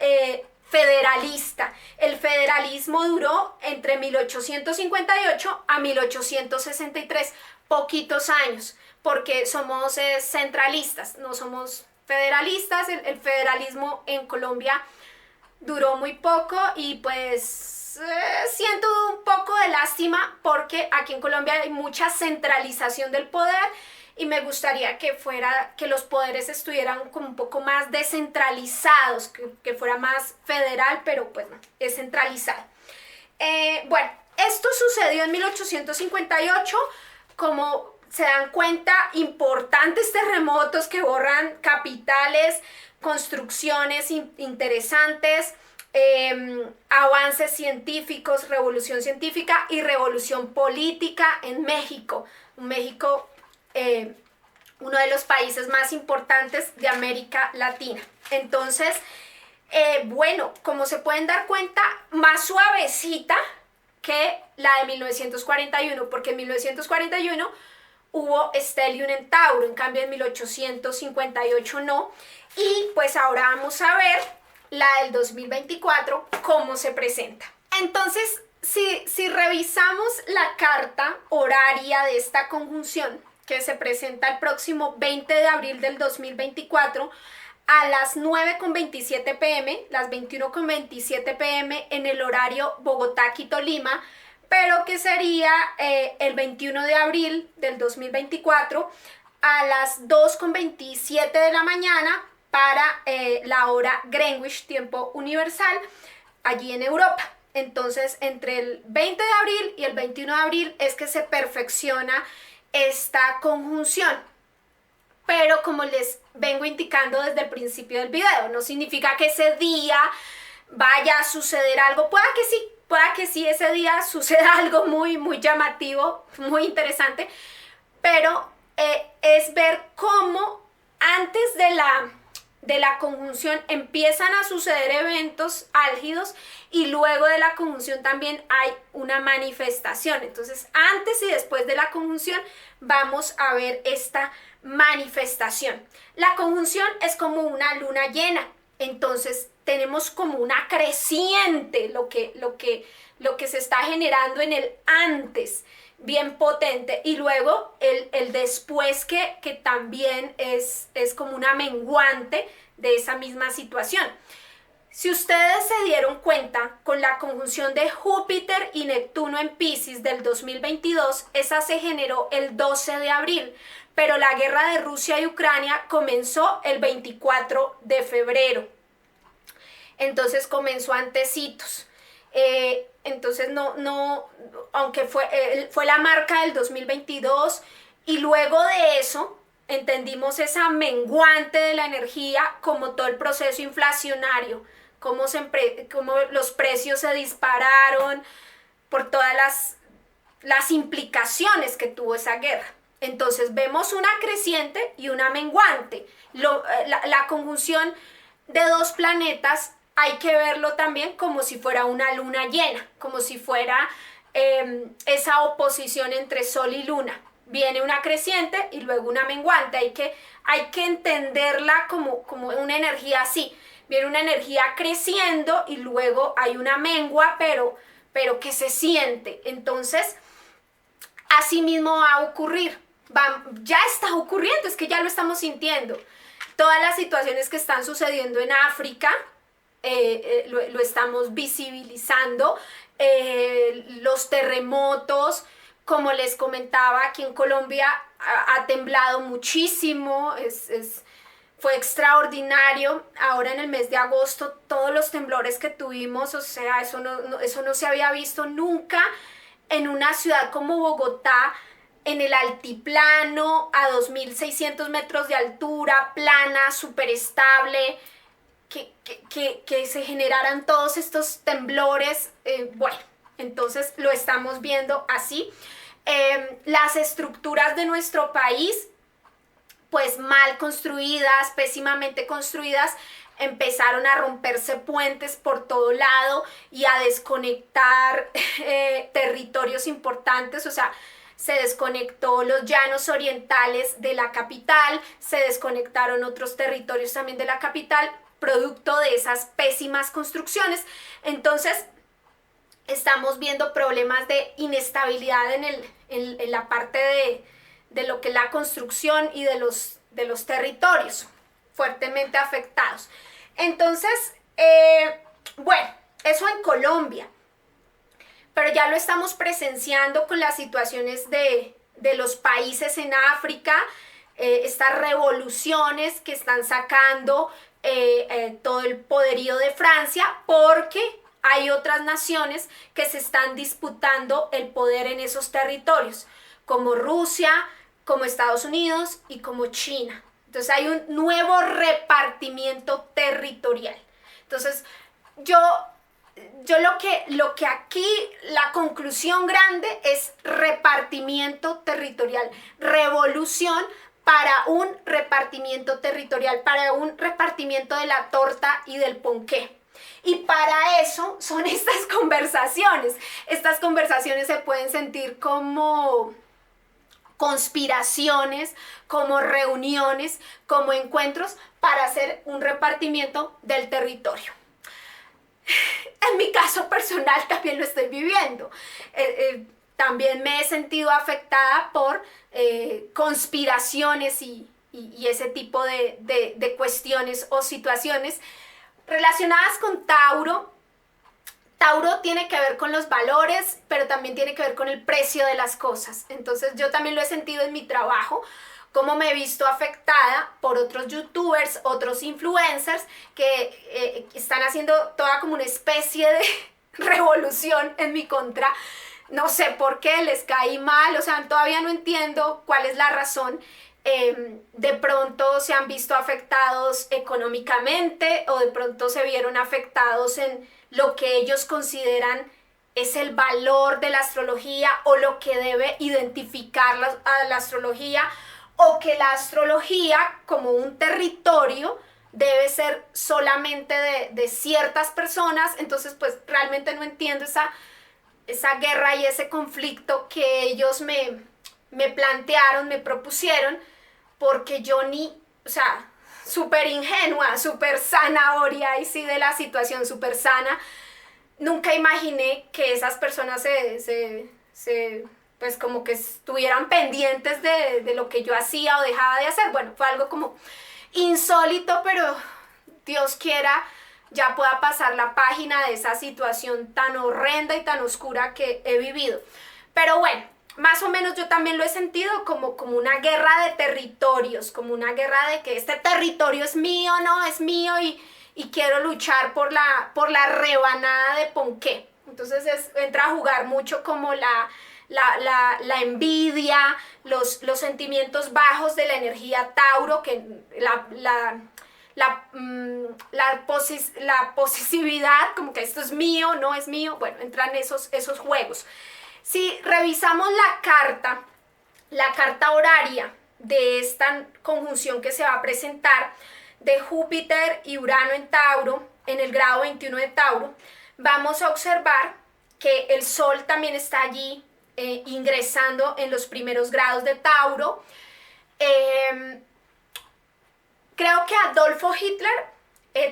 federalista. El federalismo duró entre 1858 a 1863, poquitos años, porque somos centralistas, no somos federalistas. El federalismo en Colombia duró muy poco y pues siento un poco de lástima porque aquí en Colombia hay mucha centralización del poder y me gustaría que los poderes estuvieran como un poco más descentralizados, que fuera más federal, pero pues no, es centralizado. Bueno, esto sucedió en 1858, como se dan cuenta, importantes terremotos que borran capitales, construcciones interesantes, avances científicos, revolución científica y revolución política en México. México, uno de los países más importantes de América Latina. Entonces, bueno, como se pueden dar cuenta, más suavecita que la de 1941, porque en 1941 hubo stellium en Tauro, en cambio en 1858 no. Y pues ahora vamos a ver la del 2024, cómo se presenta. Entonces, si revisamos la carta horaria de esta conjunción, que se presenta el próximo 20 de abril del 2024, a las 9:27 pm, las 21:27 pm en el horario Bogotá-Quito-Lima, pero que sería el 21 de abril del 2024 a las 2:27 de la mañana para la hora Greenwich, tiempo universal, allí en Europa. Entonces, entre el 20 de abril y el 21 de abril es que se perfecciona esta conjunción. Pero como les vengo indicando desde el principio del video, no significa que ese día vaya a suceder algo. Pueda que sí ese día suceda algo muy, muy llamativo, muy interesante, pero es ver cómo antes de la conjunción empiezan a suceder eventos álgidos y luego de la conjunción también hay una manifestación. Entonces, antes y después de la conjunción vamos a ver esta manifestación. La conjunción es como una luna llena, entonces tenemos como una creciente, lo que se está generando en el antes, bien potente, y luego el después que también es como una menguante de esa misma situación. Si ustedes se dieron cuenta, con la conjunción de Júpiter y Neptuno en Piscis del 2022, esa se generó el 12 de abril, pero la guerra de Rusia y Ucrania comenzó el 24 de febrero. Entonces comenzó antecitos. Entonces aunque fue la marca del 2022, y luego de eso entendimos esa menguante de la energía como todo el proceso inflacionario, cómo los precios se dispararon por todas las implicaciones que tuvo esa guerra. Entonces vemos una creciente y una menguante. La conjunción de dos planetas hay que verlo también como si fuera una luna llena, como si fuera esa oposición entre Sol y Luna. Viene una creciente y luego una menguante. Hay que entenderla como una energía así. Viene una energía creciendo y luego hay una mengua, pero que se siente. Entonces, así mismo va a ocurrir. Ya está ocurriendo, es que ya lo estamos sintiendo. Todas las situaciones que están sucediendo en África, lo estamos visibilizando. Los terremotos, como les comentaba, aquí en Colombia ha temblado muchísimo, fue extraordinario. Ahora en el mes de agosto, todos los temblores que tuvimos, o sea, eso no se había visto nunca en una ciudad como Bogotá, en el altiplano, a 2.600 metros de altura, plana, súper estable, que se generaran todos estos temblores. Bueno, entonces lo estamos viendo así. Las estructuras de nuestro país, pues mal construidas, pésimamente construidas, empezaron a romperse puentes por todo lado y a desconectar territorios importantes. O sea, se desconectó los llanos orientales de la capital, se desconectaron otros territorios también de la capital, producto de esas pésimas construcciones. Entonces, estamos viendo problemas de inestabilidad en la parte de lo que es la construcción y de los territorios fuertemente afectados. Entonces, bueno, eso en Colombia. Pero ya lo estamos presenciando con las situaciones de los países en África, estas revoluciones que están sacando todo el poderío de Francia, porque hay otras naciones que se están disputando el poder en esos territorios, como Rusia, como Estados Unidos y como China. Entonces hay un nuevo repartimiento territorial. Entonces yo lo que aquí, la conclusión grande es repartimiento territorial, revolución para un repartimiento territorial, para un repartimiento de la torta y del ponqué. Y para eso son estas conversaciones. Estas conversaciones se pueden sentir como conspiraciones, como reuniones, como encuentros para hacer un repartimiento del territorio. En mi caso personal también lo estoy viviendo. También me he sentido afectada por conspiraciones y ese tipo de cuestiones o situaciones relacionadas con Tauro. Tauro tiene que ver con los valores, pero también tiene que ver con el precio de las cosas. Entonces yo también lo he sentido en mi trabajo, cómo me he visto afectada por otros youtubers, otros influencers que están haciendo toda como una especie de revolución en mi contra. No sé por qué les caí mal, o sea, todavía no entiendo cuál es la razón. De pronto se han visto afectados económicamente o de pronto se vieron afectados en lo que ellos consideran es el valor de la astrología o lo que debe identificar a la astrología, o que la astrología como un territorio debe ser solamente de ciertas personas. Entonces pues realmente no entiendo esa guerra y ese conflicto que ellos me plantearon, me propusieron, porque yo o sea, súper ingenua, súper zanahoria y sí de la situación súper sana, nunca imaginé que esas personas pues como que estuvieran pendientes de lo que yo hacía o dejaba de hacer. Bueno, fue algo como insólito, pero Dios quiera, ya pueda pasar la página de esa situación tan horrenda y tan oscura que he vivido. Pero bueno, más o menos yo también lo he sentido como una guerra de territorios, como una guerra de que este territorio es mío, no, es mío y quiero luchar por la rebanada de Ponqué. Entonces entra a jugar mucho como la envidia, los sentimientos bajos de la energía Tauro, que la posesividad, como que esto es mío, no es mío, bueno, entran esos juegos. Si revisamos la carta horaria de esta conjunción que se va a presentar de Júpiter y Urano en Tauro, en el grado 21 de Tauro, vamos a observar que el Sol también está allí ingresando en los primeros grados de Tauro. Creo que Adolfo Hitler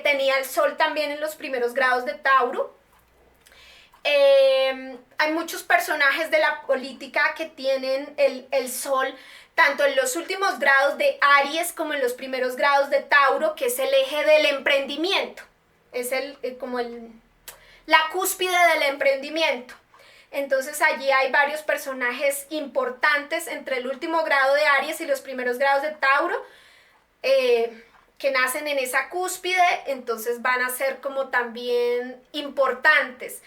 tenía el Sol también en los primeros grados de Tauro. Hay muchos personajes de la política que tienen el Sol tanto en los últimos grados de Aries como en los primeros grados de Tauro, que es el eje del emprendimiento, es la cúspide del emprendimiento. Entonces allí hay varios personajes importantes entre el último grado de Aries y los primeros grados de Tauro, que nacen en esa cúspide, entonces van a ser como también importantes.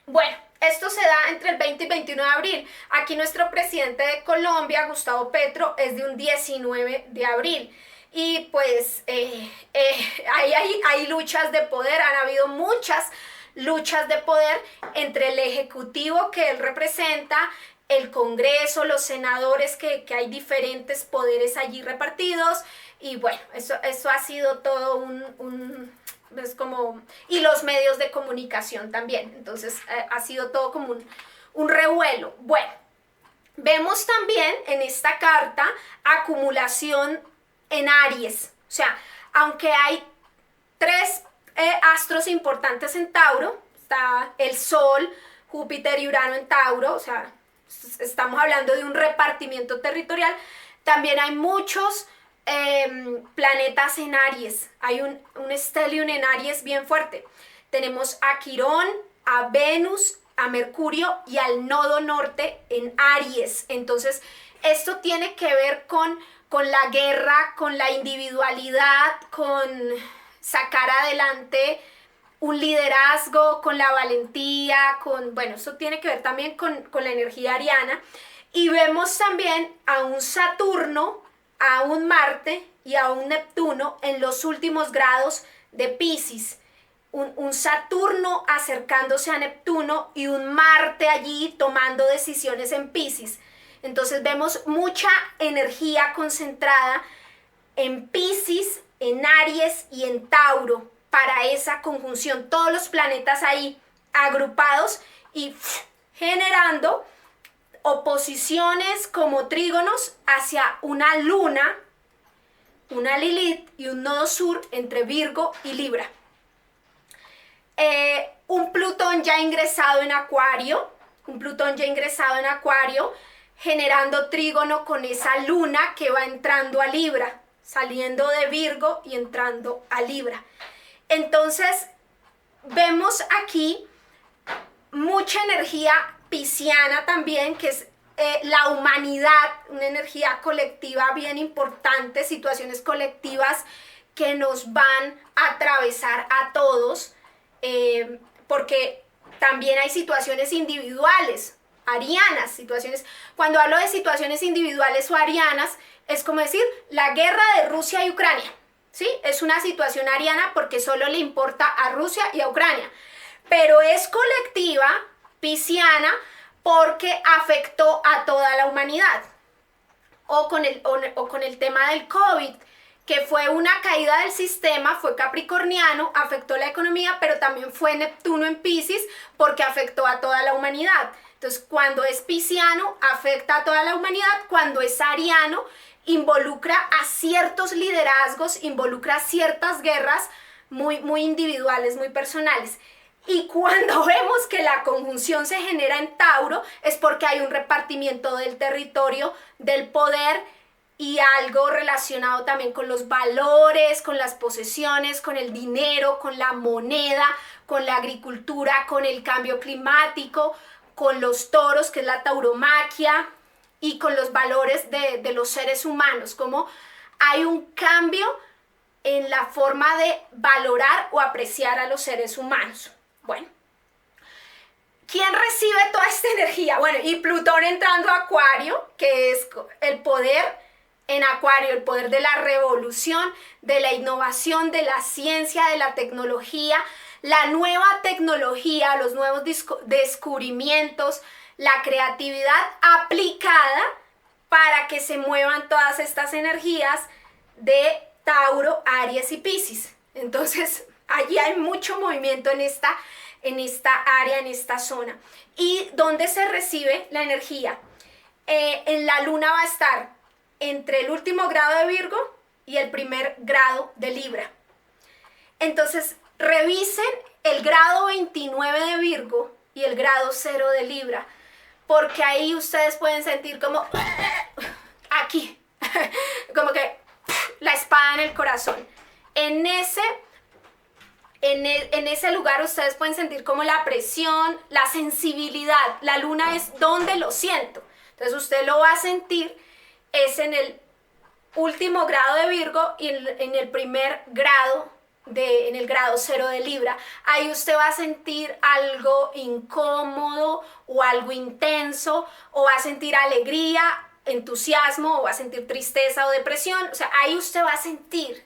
Bueno, esto se da entre el 20 y 21 de abril. Aquí nuestro presidente de Colombia, Gustavo Petro, es de un 19 de abril. Y pues hay luchas de poder, han habido muchas luchas de poder entre el Ejecutivo que él representa, el Congreso, los senadores, que hay diferentes poderes allí repartidos. Y bueno, eso ha sido todo es como, y los medios de comunicación también, entonces ha sido todo como un revuelo. Bueno, vemos también en esta carta acumulación en Aries, o sea, aunque hay tres astros importantes en Tauro, está el Sol, Júpiter y Urano en Tauro, o sea, estamos hablando de un repartimiento territorial, también hay muchos planetas en Aries, hay un stellium en Aries bien fuerte. Tenemos a Quirón, a Venus, a Mercurio y al nodo norte en Aries. Entonces, esto tiene que ver con la guerra, con la individualidad, con sacar adelante un liderazgo, con la valentía, bueno, eso tiene que ver también con la energía ariana. Y vemos también a un Saturno, a un Marte y a un Neptuno en los últimos grados de Piscis. Un Saturno acercándose a Neptuno y un Marte allí tomando decisiones en Piscis. Entonces vemos mucha energía concentrada en Piscis, en Aries y en Tauro para esa conjunción. Todos los planetas ahí agrupados y generando oposiciones como trígonos hacia una luna, una Lilith y un nodo sur entre Virgo y Libra. Un Plutón ya ingresado en Acuario, generando trígono con esa luna que va entrando a Libra, saliendo de Virgo y entrando a Libra. Entonces, vemos aquí mucha energía pisciana también, que es la humanidad, una energía colectiva bien importante, situaciones colectivas que nos van a atravesar a todos, porque también hay situaciones individuales, arianas, situaciones. Cuando hablo de situaciones individuales o arianas, es como decir la guerra de Rusia y Ucrania, ¿sí? Es una situación ariana porque solo le importa a Rusia y a Ucrania, pero es colectiva, pisciana, porque afectó a toda la humanidad. O con el tema del COVID, que fue una caída del sistema, fue capricorniano, afectó la economía, pero también fue Neptuno en Piscis porque afectó a toda la humanidad. Entonces, cuando es pisciano, afecta a toda la humanidad. Cuando es ariano, involucra a ciertos liderazgos, involucra ciertas guerras muy, muy individuales, muy personales. Y cuando vemos que la conjunción se genera en Tauro, es porque hay un repartimiento del territorio, del poder, y algo relacionado también con los valores, con las posesiones, con el dinero, con la moneda, con la agricultura, con el cambio climático, con los toros, que es la tauromaquia, y con los valores de los seres humanos, como hay un cambio en la forma de valorar o apreciar a los seres humanos. Bueno, ¿quién recibe toda esta energía? Bueno, y Plutón entrando a Acuario, que es el poder en Acuario, el poder de la revolución, de la innovación, de la ciencia, de la tecnología, la nueva tecnología, los nuevos descubrimientos, la creatividad aplicada para que se muevan todas estas energías de Tauro, Aries y Piscis. Entonces, allí hay mucho movimiento en esta área, en esta zona. ¿Y dónde se recibe la energía? En la luna va a estar entre el último grado de Virgo y el primer grado de Libra. Entonces, revisen el grado 29 de Virgo y el grado 0 de Libra, porque ahí ustedes pueden sentir como aquí, como que la espada en el corazón. En ese lugar ustedes pueden sentir como la presión, la sensibilidad. La luna es donde lo siento. Entonces usted lo va a sentir es en el último grado de Virgo y en el primer grado, en el grado 0 de Libra. Ahí usted va a sentir algo incómodo o algo intenso, o va a sentir alegría, entusiasmo, o va a sentir tristeza o depresión. O sea, ahí usted va a sentir.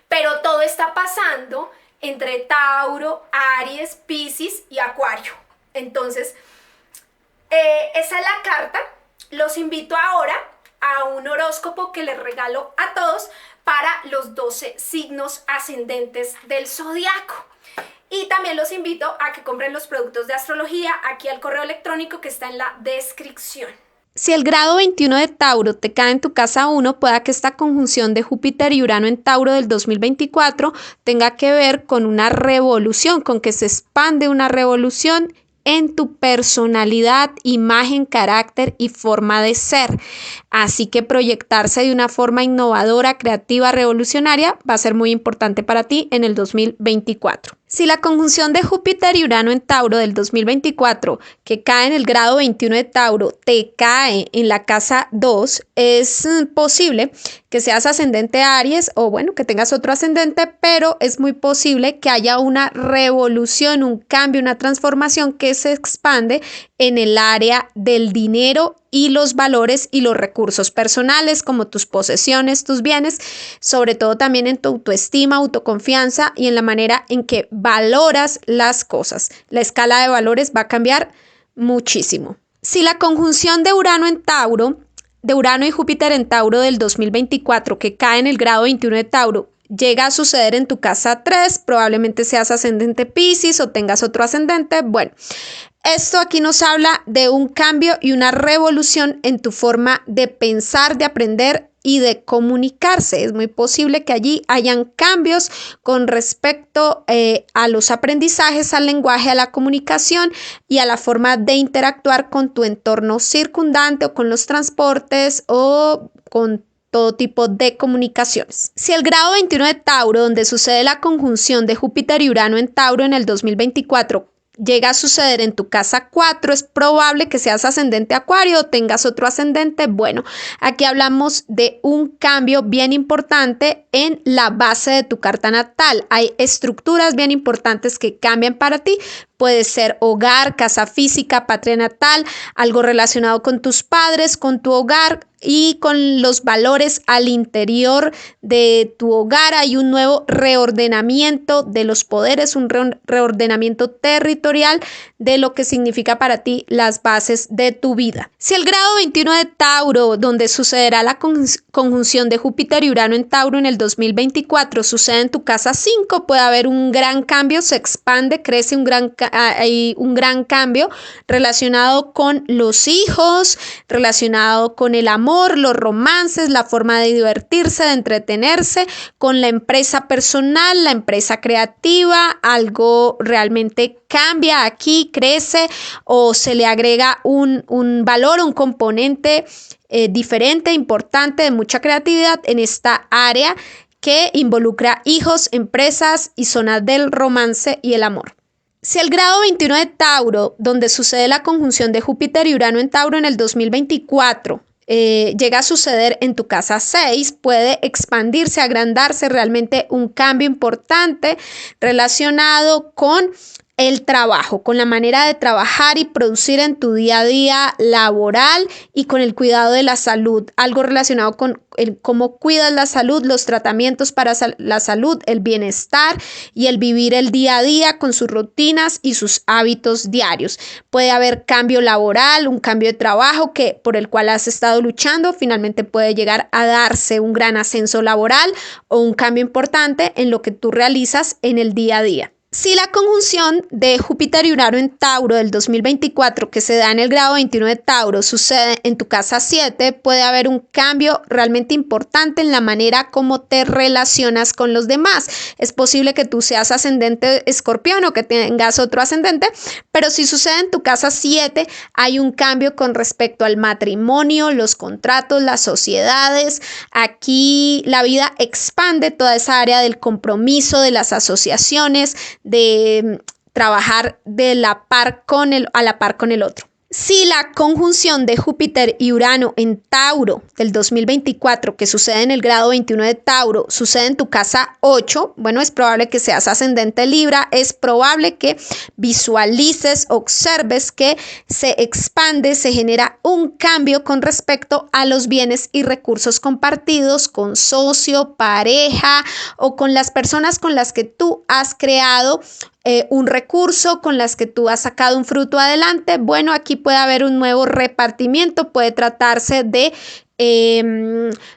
Pero todo está pasando entre Tauro, Aries, Piscis y Acuario. Entonces, esa es la carta. Los invito ahora a un horóscopo que les regalo a todos para los 12 signos ascendentes del zodiaco. Y también los invito a que compren los productos de astrología aquí al correo electrónico que está en la descripción. Si el grado 21 de Tauro te cae en tu casa 1, pueda que esta conjunción de Júpiter y Urano en Tauro del 2024 tenga que ver con una revolución, con que se expande una revolución en tu personalidad, imagen, carácter y forma de ser. Así que proyectarse de una forma innovadora, creativa, revolucionaria va a ser muy importante para ti en el 2024. Si la conjunción de Júpiter y Urano en Tauro del 2024, que cae en el grado 21 de Tauro, te cae en la casa 2, es posible que seas ascendente Aries o bueno, que tengas otro ascendente, pero es muy posible que haya una revolución, un cambio, una transformación que se expande en el área del dinero y los valores y los recursos personales, como tus posesiones, tus bienes, sobre todo también en tu autoestima, autoconfianza y en la manera en que valoras las cosas. La escala de valores va a cambiar muchísimo. Si la conjunción de Urano y Júpiter en Tauro del 2024, que cae en el grado 21 de Tauro, llega a suceder en tu casa 3, probablemente seas ascendente Piscis o tengas otro ascendente. Bueno, esto aquí nos habla de un cambio y una revolución en tu forma de pensar, de aprender y de comunicarse. Es muy posible que allí hayan cambios con respecto a los aprendizajes, al lenguaje, a la comunicación y a la forma de interactuar con tu entorno circundante o con los transportes o con todo tipo de comunicaciones. Si el grado 21 de Tauro, donde sucede la conjunción de Júpiter y Urano en Tauro en el 2024, llega a suceder en tu casa 4, es probable que seas ascendente Acuario o tengas otro ascendente. Bueno, aquí hablamos de un cambio bien importante en la base de tu carta natal. Hay estructuras bien importantes que cambian para ti. Puede ser hogar, casa física, patria natal, algo relacionado con tus padres, con tu hogar y con los valores al interior de tu hogar. Hay un nuevo reordenamiento de los poderes, un reordenamiento territorial de lo que significa para ti las bases de tu vida. Si el grado 21 de Tauro, donde sucederá la conjunción de Júpiter y Urano en Tauro en el 2024, sucede en tu casa 5, puede haber un gran cambio, se expande, crece hay un gran cambio relacionado con los hijos, relacionado con el amor, los romances, la forma de divertirse, de entretenerse, con la empresa personal, la empresa creativa. Algo realmente cambia aquí, crece o se le agrega un valor, un componente diferente, importante, de mucha creatividad en esta área que involucra hijos, empresas y zonas del romance y el amor. Si el grado 21 de Tauro, donde sucede la conjunción de Júpiter y Urano en Tauro en el 2024, llega a suceder en tu casa 6, puede expandirse, agrandarse, realmente un cambio importante relacionado con el trabajo, con la manera de trabajar y producir en tu día a día laboral y con el cuidado de la salud, algo relacionado con cómo cuidas la salud, los tratamientos para la salud, el bienestar y el vivir el día a día con sus rutinas y sus hábitos diarios. Puede haber cambio laboral, un cambio de trabajo por el cual has estado luchando, finalmente puede llegar a darse un gran ascenso laboral o un cambio importante en lo que tú realizas en el día a día. Si la conjunción de Júpiter y Urano en Tauro del 2024 que se da en el grado 21 de Tauro sucede en tu casa 7, puede haber un cambio realmente importante en la manera como te relacionas con los demás. Es posible que tú seas ascendente Escorpión o que tengas otro ascendente, pero si sucede en tu casa 7 hay un cambio con respecto al matrimonio, los contratos, las sociedades. Aquí la vida expande toda esa área del compromiso, de las asociaciones, de trabajar a la par con el otro. Si la conjunción de Júpiter y Urano en Tauro del 2024, que sucede en el grado 21 de Tauro, sucede en tu casa 8, bueno, es probable que seas ascendente Libra, es probable que visualices, observes que se expande, se genera un cambio con respecto a los bienes y recursos compartidos con socio, pareja o con las personas con las que tú has creado un recurso, con las que tú has sacado un fruto adelante. Bueno, aquí puede haber un nuevo repartimiento, puede tratarse de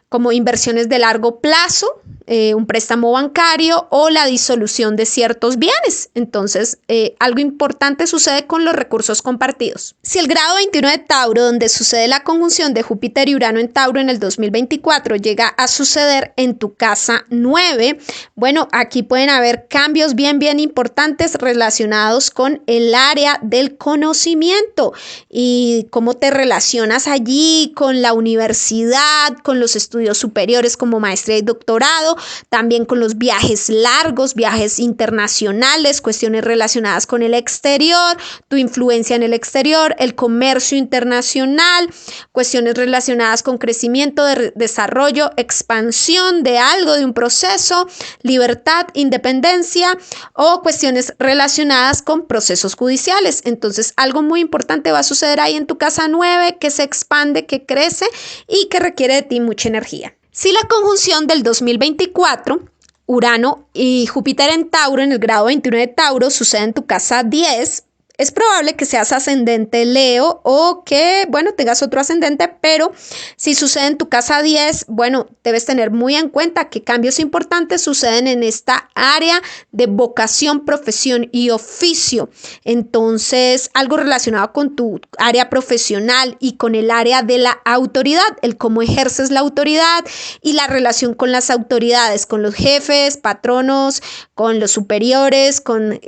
como inversiones de largo plazo, un préstamo bancario o la disolución de ciertos bienes. Entonces, algo importante sucede con los recursos compartidos. Si el grado 21 de Tauro, donde sucede la conjunción de Júpiter y Urano en Tauro en el 2024, llega a suceder en tu casa 9, bueno, aquí pueden haber cambios bien importantes relacionados con el área del conocimiento y cómo te relacionas allí con la universidad, con los estudios superiores como maestría y doctorado, también con los viajes largos, viajes internacionales, cuestiones relacionadas con el exterior, tu influencia en el exterior, el comercio internacional, cuestiones relacionadas con crecimiento, desarrollo, expansión de algo, de un proceso, libertad, independencia o cuestiones relacionadas con procesos judiciales. Entonces, algo muy importante va a suceder ahí en tu casa 9, que se expande, que crece y que requiere de ti mucha energía. Si la conjunción del 2024, Urano y Júpiter en Tauro, en el grado 21 de Tauro, sucede en tu casa 10, es probable que seas ascendente Leo o que, bueno, tengas otro ascendente, pero si sucede en tu casa 10, bueno, debes tener muy en cuenta que cambios importantes suceden en esta área de vocación, profesión y oficio. Entonces, algo relacionado con tu área profesional y con el área de la autoridad, el cómo ejerces la autoridad y la relación con las autoridades, con los jefes, patronos, con los superiores, con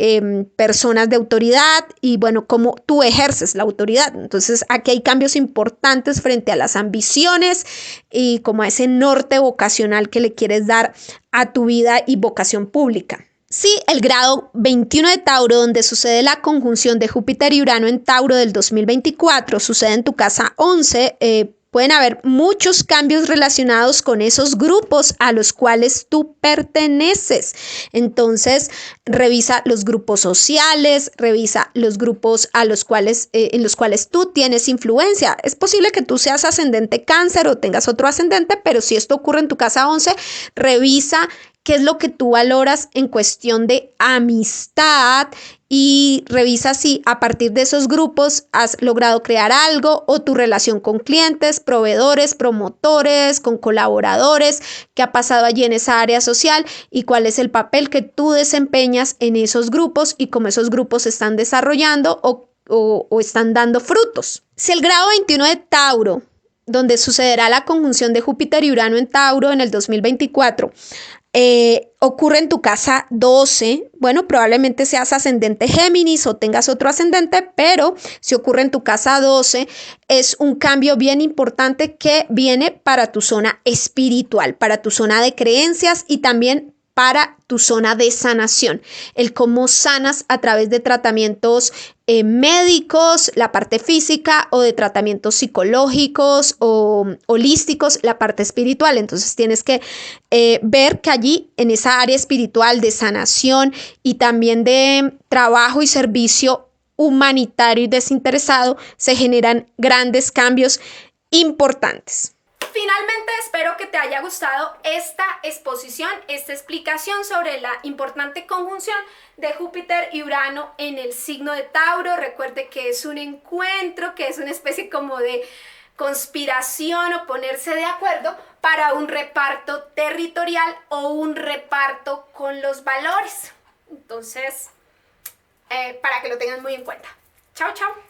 personas de autoridad. Y bueno, cómo tú ejerces la autoridad. Entonces, aquí hay cambios importantes frente a las ambiciones y como a ese norte vocacional que le quieres dar a tu vida y vocación pública. Si el grado 21 de Tauro, donde sucede la conjunción de Júpiter y Urano en Tauro del 2024, sucede en tu casa 11, pueden haber muchos cambios relacionados con esos grupos a los cuales tú perteneces. Entonces, revisa los grupos sociales, revisa los grupos en los cuales tú tienes influencia. Es posible que tú seas ascendente Cáncer o tengas otro ascendente, pero si esto ocurre en tu casa 11, revisa qué es lo que tú valoras en cuestión de amistad y revisa si a partir de esos grupos has logrado crear algo o tu relación con clientes, proveedores, promotores, con colaboradores, qué ha pasado allí en esa área social y cuál es el papel que tú desempeñas en esos grupos y cómo esos grupos se están desarrollando o están dando frutos. Si el grado 21 de Tauro, donde sucederá la conjunción de Júpiter y Urano en Tauro en el 2024, ocurre en tu casa 12, bueno, probablemente seas ascendente Géminis o tengas otro ascendente, pero si ocurre en tu casa 12, es un cambio bien importante que viene para tu zona espiritual, para tu zona de creencias y también para tu zona de sanación, el cómo sanas a través de tratamientos médicos, la parte física, o de tratamientos psicológicos o holísticos, la parte espiritual. Entonces tienes que ver que allí en esa área espiritual de sanación y también de trabajo y servicio humanitario y desinteresado se generan grandes cambios importantes. Finalmente, espero que te haya gustado esta exposición, esta explicación sobre la importante conjunción de Júpiter y Urano en el signo de Tauro. Recuerde que es un encuentro, que es una especie como de conspiración o ponerse de acuerdo para un reparto territorial o un reparto con los valores. Entonces, para que lo tengan muy en cuenta. Chao, chao.